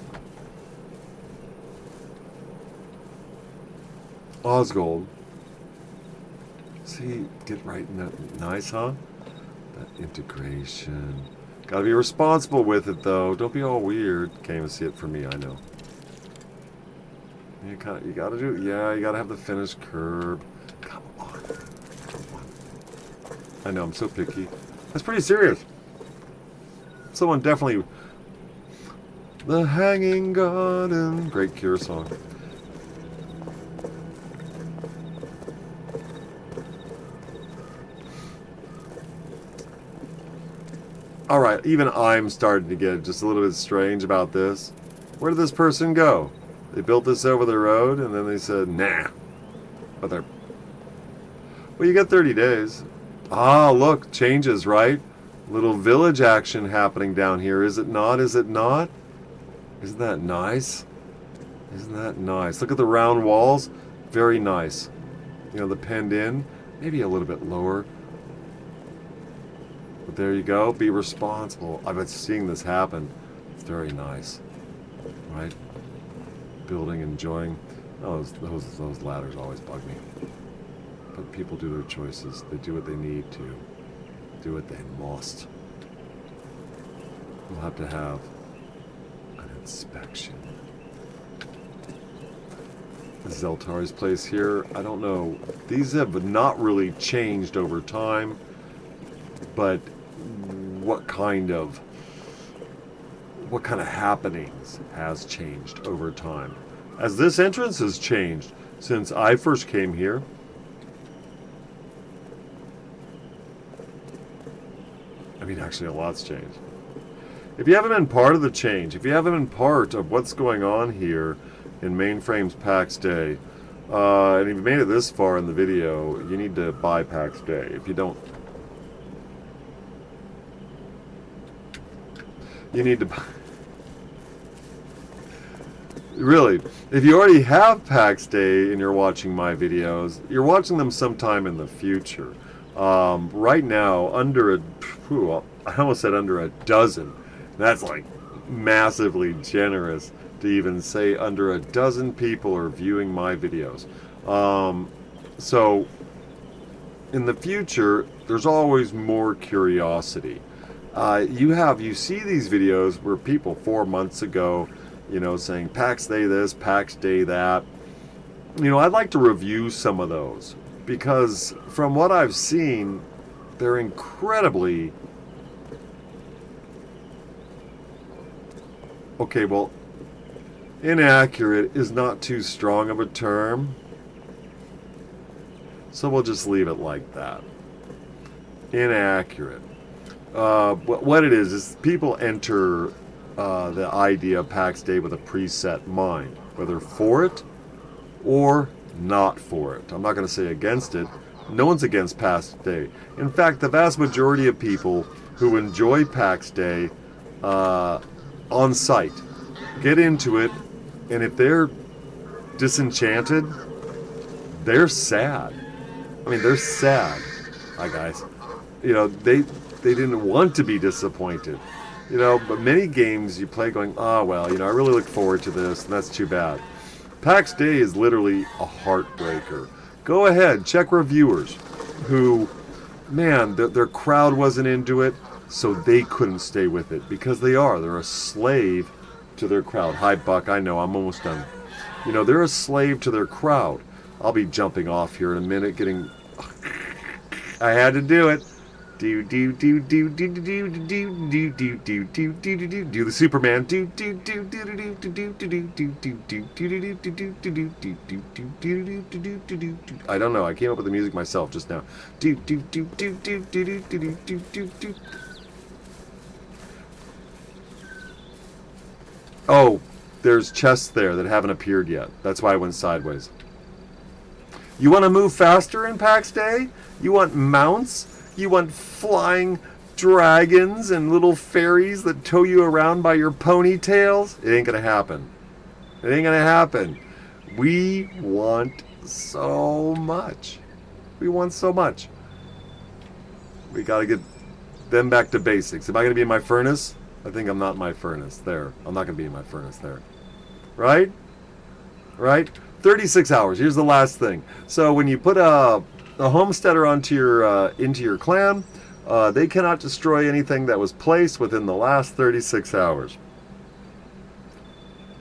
Osgold. See, get right in that. Nice, huh? That integration. Gotta be responsible with it, though. Don't be all weird. Can't even see it for me, I know. You gotta do. Yeah, you gotta have the finished curb. Come on. I know, I'm so picky. That's pretty serious. Someone definitely. The Hanging Garden. Great Cure song. Alright, even I'm starting to get just a little bit strange about this. Where did this person go? They built this over the road and then they said, nah. But they're... Well, you got 30 days. Ah, look, changes, right? Little village action happening down here. Is it not? Is it not? Isn't that nice? Isn't that nice? Look at the round walls. Very nice. You know, the penned in. Maybe a little bit lower. But there you go. Be responsible. I've been seeing this happen. It's very nice. Right? Building, enjoying. Oh, those ladders always bug me. But people do their choices. They do what they need to. Do what they must. We'll have to have an inspection. Zeltari's place here. I don't know. These have not really changed over time. But what kind of happenings has changed over time? As this entrance has changed since I first came here. I mean, actually, a lot's changed. If you haven't been part of the change, if you haven't been part of what's going on here in Mainframe's Pax Dei, and if you made it this far in the video, you need to buy Pax Dei. If you don't, you need to buy. Really, if you already have Pax Dei and you're watching my videos, you're watching them sometime in the future. Right now, I almost said under a dozen. That's like massively generous. to even say under a dozen people are viewing my videos. So in the future, there's always more curiosity. You see these videos where people 4 months ago, saying Pax Dei this, Pax Dei that. I'd like to review some of those because from what I've seen, they're incredibly... Okay, well, inaccurate is not too strong of a term, so we'll just leave it like that. Inaccurate. What it is people enter the idea of Pax Dei with a preset mind, whether for it or not for it. I'm not going to say against it. No one's against Pax Dei. In fact, the vast majority of people who enjoy Pax Dei on site get into it, and if they're disenchanted, they're sad. I mean, they're sad. Hi, guys. They didn't want to be disappointed. But many games you play going, oh, well, I really look forward to this, and that's too bad. Pax Dei is literally a heartbreaker. Go ahead, check reviewers who, man, their crowd wasn't into it, so they couldn't stay with it, because they're a slave to their crowd. Hi, Buck, I know, I'm almost done. They're a slave to their crowd. I'll be jumping off here in a minute, getting... I had to do it. Do the Superman. I don't know. I came up with the music myself just now. Oh, there's chests there that haven't appeared yet. That's why I went sideways. You want to move faster in Pax Dei? You want mounts? You want flying dragons and little fairies that tow you around by your ponytails? It ain't gonna happen. It ain't gonna happen. We want so much. We want so much. We gotta get them back to basics. Am I gonna be in my furnace? I think I'm not in my furnace. There. I'm not gonna be in my furnace there. Right? Right? 36 hours. Here's the last thing. So when you put a homesteader into your clan, they cannot destroy anything that was placed within the last 36 hours.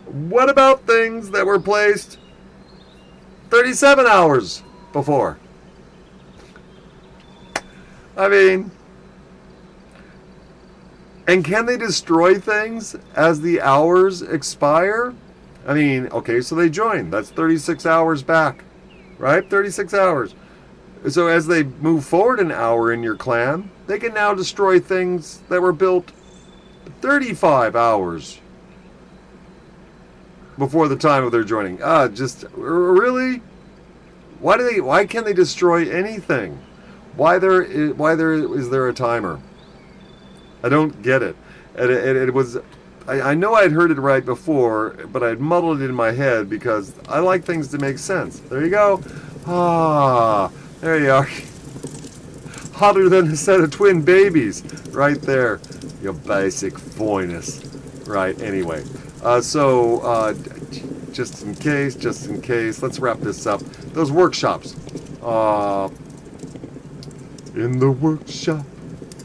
What about things that were placed 37 hours before? I mean, and can they destroy things as the hours expire? I mean, okay, so they join. That's 36 hours back, right? 36 hours. So as they move forward an hour in your clan, they can now destroy things that were built 35 hours before the time of their joining. Just really? Why can't they destroy anything? Why is there a timer? I don't get it. And it was, I know I'd heard it right before, but I'd muddled it in my head because I like things to make sense. There you go. There you are. Hotter than a set of twin babies. Right there. You basic foiness. Right, anyway. Just in case, let's wrap this up. Those workshops. In the workshop,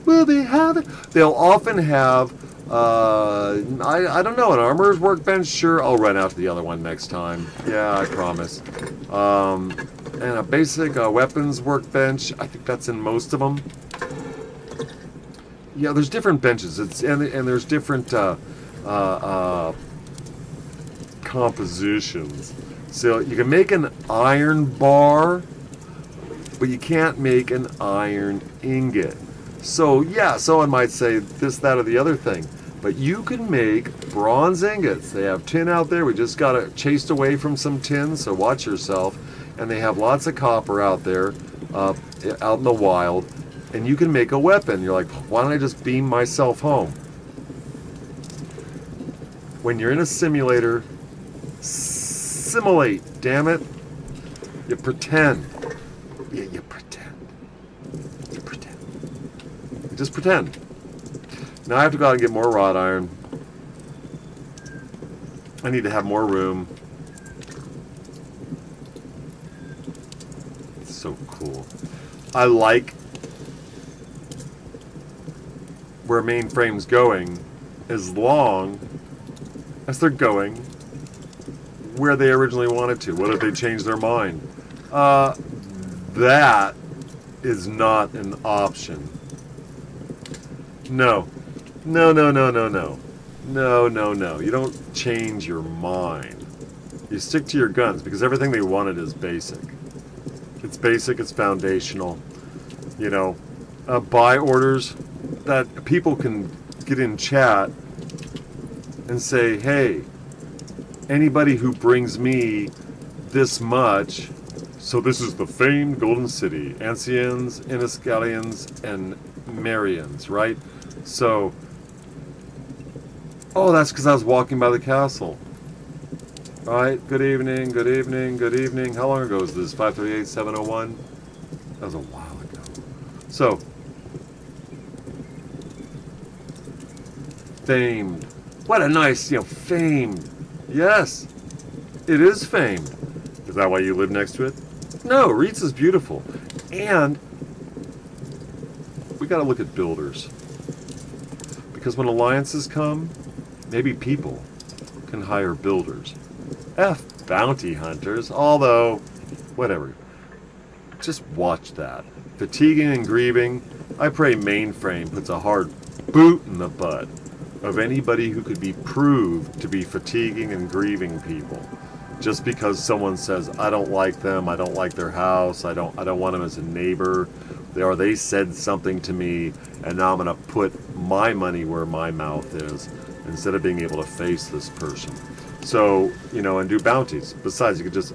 will they have it? They'll often have, I don't know, an armorer's workbench. Sure, I'll run out to the other one next time. Yeah, I promise. And a basic weapons workbench. I think that's in most of them. Yeah, there's different benches. And there's different compositions. So you can make an iron bar, but you can't make an iron ingot. So yeah, someone might say this, that, or the other thing. But you can make bronze ingots. They have tin out there. We just got chased away from some tin, so watch yourself. And they have lots of copper out there, out in the wild. And you can make a weapon. You're like, why don't I just beam myself home? When you're in a simulator, simulate, damn it. You pretend. Yeah, you pretend. You pretend. You just pretend. Now I have to go out and get more wrought iron. I need to have more room. It's so cool. I like where mainframe's going as long as they're going where they originally wanted to. What if they change their mind? That is not an option. No. No, no, no, no, no. No, no, no. You don't change your mind. You stick to your guns because everything they wanted is basic. It's basic, it's foundational. You know, buy orders that people can get in chat and say, hey, anybody who brings me this much, so this is the famed Golden City, Ancients, Iniscalians, and Marians, right? So, oh, that's because I was walking by the castle. All right, good evening, good evening, good evening. How long ago was this? 538, 701? That was a while ago. So, famed. What a nice, famed. Yes, it is famed. Is that why you live next to it? No, Reeds is beautiful. And we got to look at builders. Because when alliances come, maybe people can hire builders. F bounty hunters, although, whatever. Just watch that. Fatiguing and grieving, I pray mainframe puts a hard boot in the butt of anybody who could be proved to be fatiguing and grieving people. Just because someone says, I don't like them, I don't like their house, I don't want them as a neighbor, or they said something to me, and now I'm going to put my money where my mouth is, instead of being able to face this person. So, and do bounties. Besides, you could just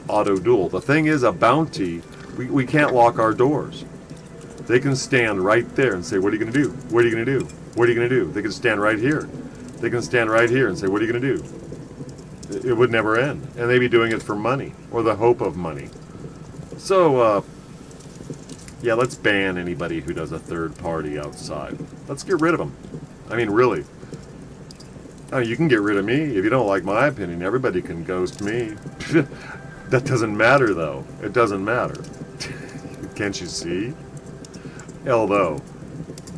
auto-duel. The thing is, a bounty, we can't lock our doors. They can stand right there and say, what are you going to do? What are you going to do? What are you going to do? They can stand right here. They can stand right here and say, what are you going to do? It would never end. And they'd be doing it for money, or the hope of money. So, yeah, let's ban anybody who does a third party outside. Let's get rid of them. I mean, really. You can get rid of me. If you don't like my opinion, everybody can ghost me. That doesn't matter, though. It doesn't matter. Can't you see? Although,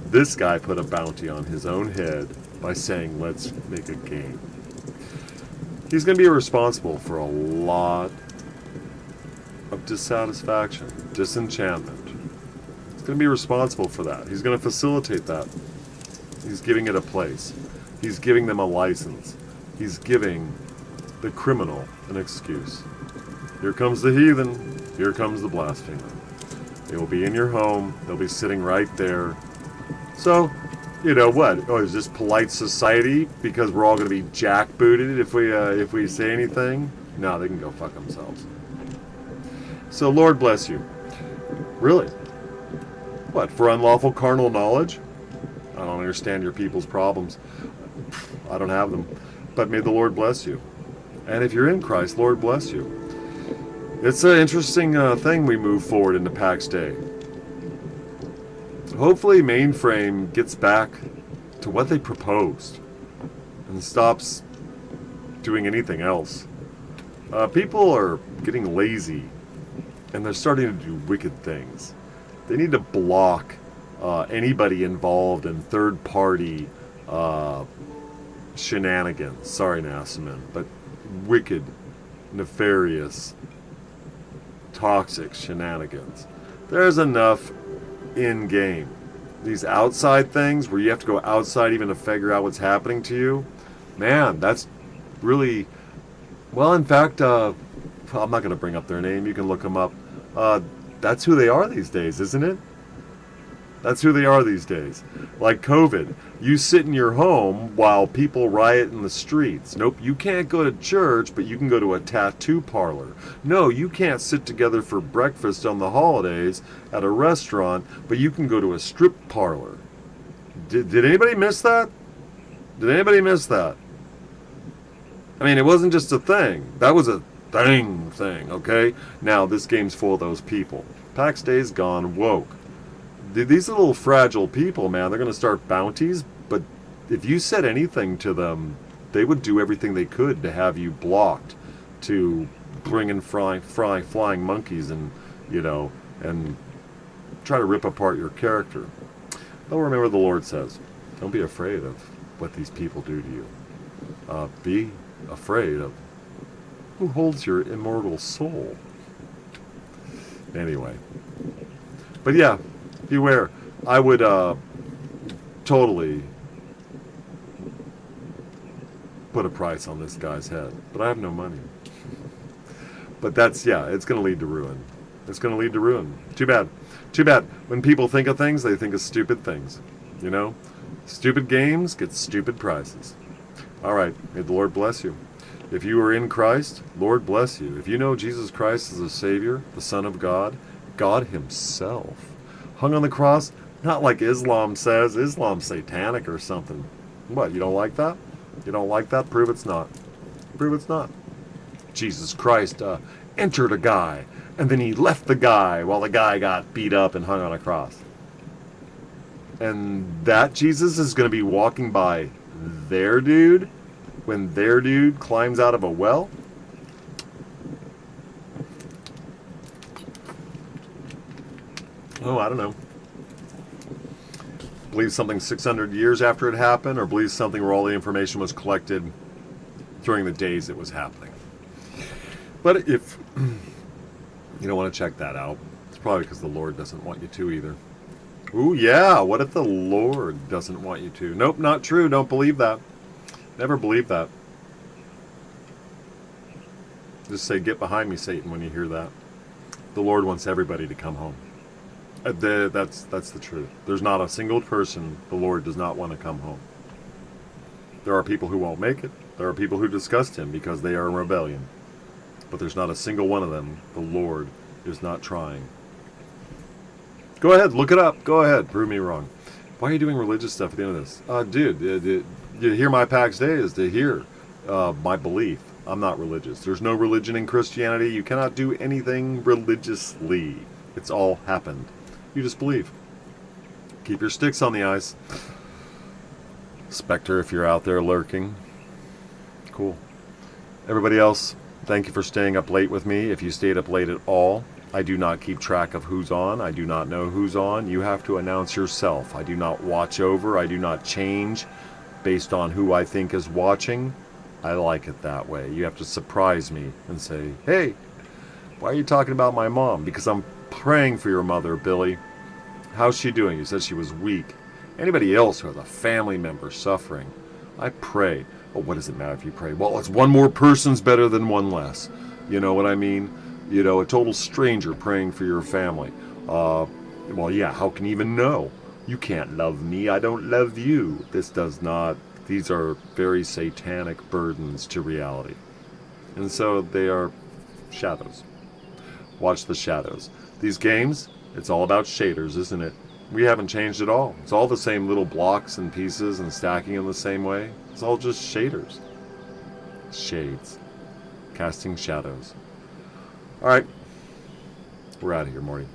this guy put a bounty on his own head by saying, let's make a game. He's going to be responsible for a lot of dissatisfaction, disenchantment. He's going to be responsible for that. He's going to facilitate that. He's giving it a place. He's giving them a license. He's giving the criminal an excuse. Here comes the heathen. Here comes the blasphemer. They will be in your home. They'll be sitting right there. So, you know what? Oh, is this polite society because we're all going to be jackbooted if we say anything? No, they can go fuck themselves. So, Lord bless you. Really? What, for unlawful carnal knowledge? I don't understand your people's problems. I don't have them. But may the Lord bless you. And if you're in Christ, Lord bless you. It's an interesting thing we move forward into Pax Dei. Hopefully mainframe gets back to what they proposed and stops doing anything else. People are getting lazy and they're starting to do wicked things. They need to block anybody involved in third-party shenanigans. Sorry, Nassaman, but wicked, nefarious, toxic shenanigans. There's enough in-game. These outside things where you have to go outside even to figure out what's happening to you, man, that's really... Well, in fact, I'm not going to bring up their name. You can look them up. That's who they are these days, isn't it? That's who they are these days. Like COVID. You sit in your home while people riot in the streets. Nope, you can't go to church, but you can go to a tattoo parlor. No, you can't sit together for breakfast on the holidays at a restaurant, but you can go to a strip parlor. Did anybody miss that? Did anybody miss that? I mean, it wasn't just a thing. That was a thing, okay? Now, this game's full of those people. Pax Dei's gone woke. These are little fragile people, man. They're going to start bounties, but if you said anything to them They would do everything they could to have you blocked, to bring in flying monkeys and, and try to rip apart your character. But remember, the Lord says, don't be afraid of what these people do to you. Be afraid of who holds your immortal soul. Anyway. But yeah, beware. I would totally put a price on this guy's head. But I have no money. But it's going to lead to ruin. It's going to lead to ruin. Too bad. Too bad. When people think of things, they think of stupid things. Stupid games get stupid prizes. All right. May the Lord bless you. If you are in Christ, Lord bless you. If you know Jesus Christ as a Savior, the Son of God, God Himself, hung on the cross, not like Islam says. Islam's satanic or something. What, you don't like that? You don't like that? Prove it's not. Prove it's not. Jesus Christ entered a guy, and then He left the guy while the guy got beat up and hung on a cross. And that Jesus is going to be walking by their dude when their dude climbs out of a well? Oh, I don't know. Believe something 600 years after it happened, or believe something where all the information was collected during the days it was happening. But if you don't want to check that out, it's probably because the Lord doesn't want you to either. Ooh, yeah, what if the Lord doesn't want you to? Nope, not true. Don't believe that. Never believe that. Just say, get behind me, Satan, when you hear that. The Lord wants everybody to come home. That's the truth. There's not a single person the Lord does not want to come home. There are people who won't make it. There are people who disgust Him because they are in rebellion. But there's not a single one of them the Lord is not trying. Go ahead, look it up. Go ahead, prove me wrong. Why are you doing religious stuff at the end of this? Dude, you hear my Pax Dei is to hear my belief. I'm not religious. There's no religion in Christianity. You cannot do anything religiously. It's all happened. You just believe. Keep your sticks on the ice. Spectre, if you're out there lurking. Cool. Everybody else, thank you for staying up late with me. If you stayed up late at all, I do not keep track of who's on. I do not know who's on. You have to announce yourself. I do not watch over. I do not change based on who I think is watching. I like it that way. You have to surprise me and say, hey, why are you talking about my mom? Because I'm praying for your mother, Billy. How's she doing? You said she was weak. Anybody else who has a family member suffering, I pray. Oh, what does it matter if you pray? Well, it's one more person's better than one less. You know what I mean? A total stranger praying for your family. Well, yeah, how can you even know? You can't love me. I don't love you. These are very satanic burdens to reality. And so they are shadows. Watch the shadows. These games, it's all about shaders, isn't it? We haven't changed at all. It's all the same little blocks and pieces and stacking in the same way. It's all just shaders. Shades. Casting shadows. All right. We're out of here, Morty.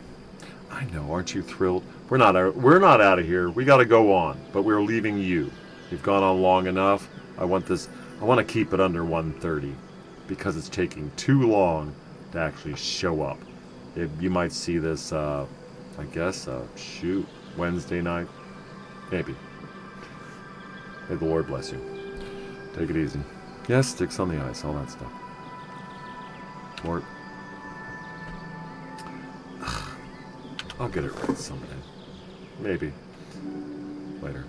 I know, aren't you thrilled? We're not out of here. We got to go on, but we're leaving you. You've gone on long enough. I want to keep it under 1:30 because it's taking too long to actually show up. You might see this, I guess, Wednesday night. Maybe. May the Lord bless you. Take it easy. Yes, sticks on the ice, all that stuff. Mort. I'll get it right someday. Maybe. Later.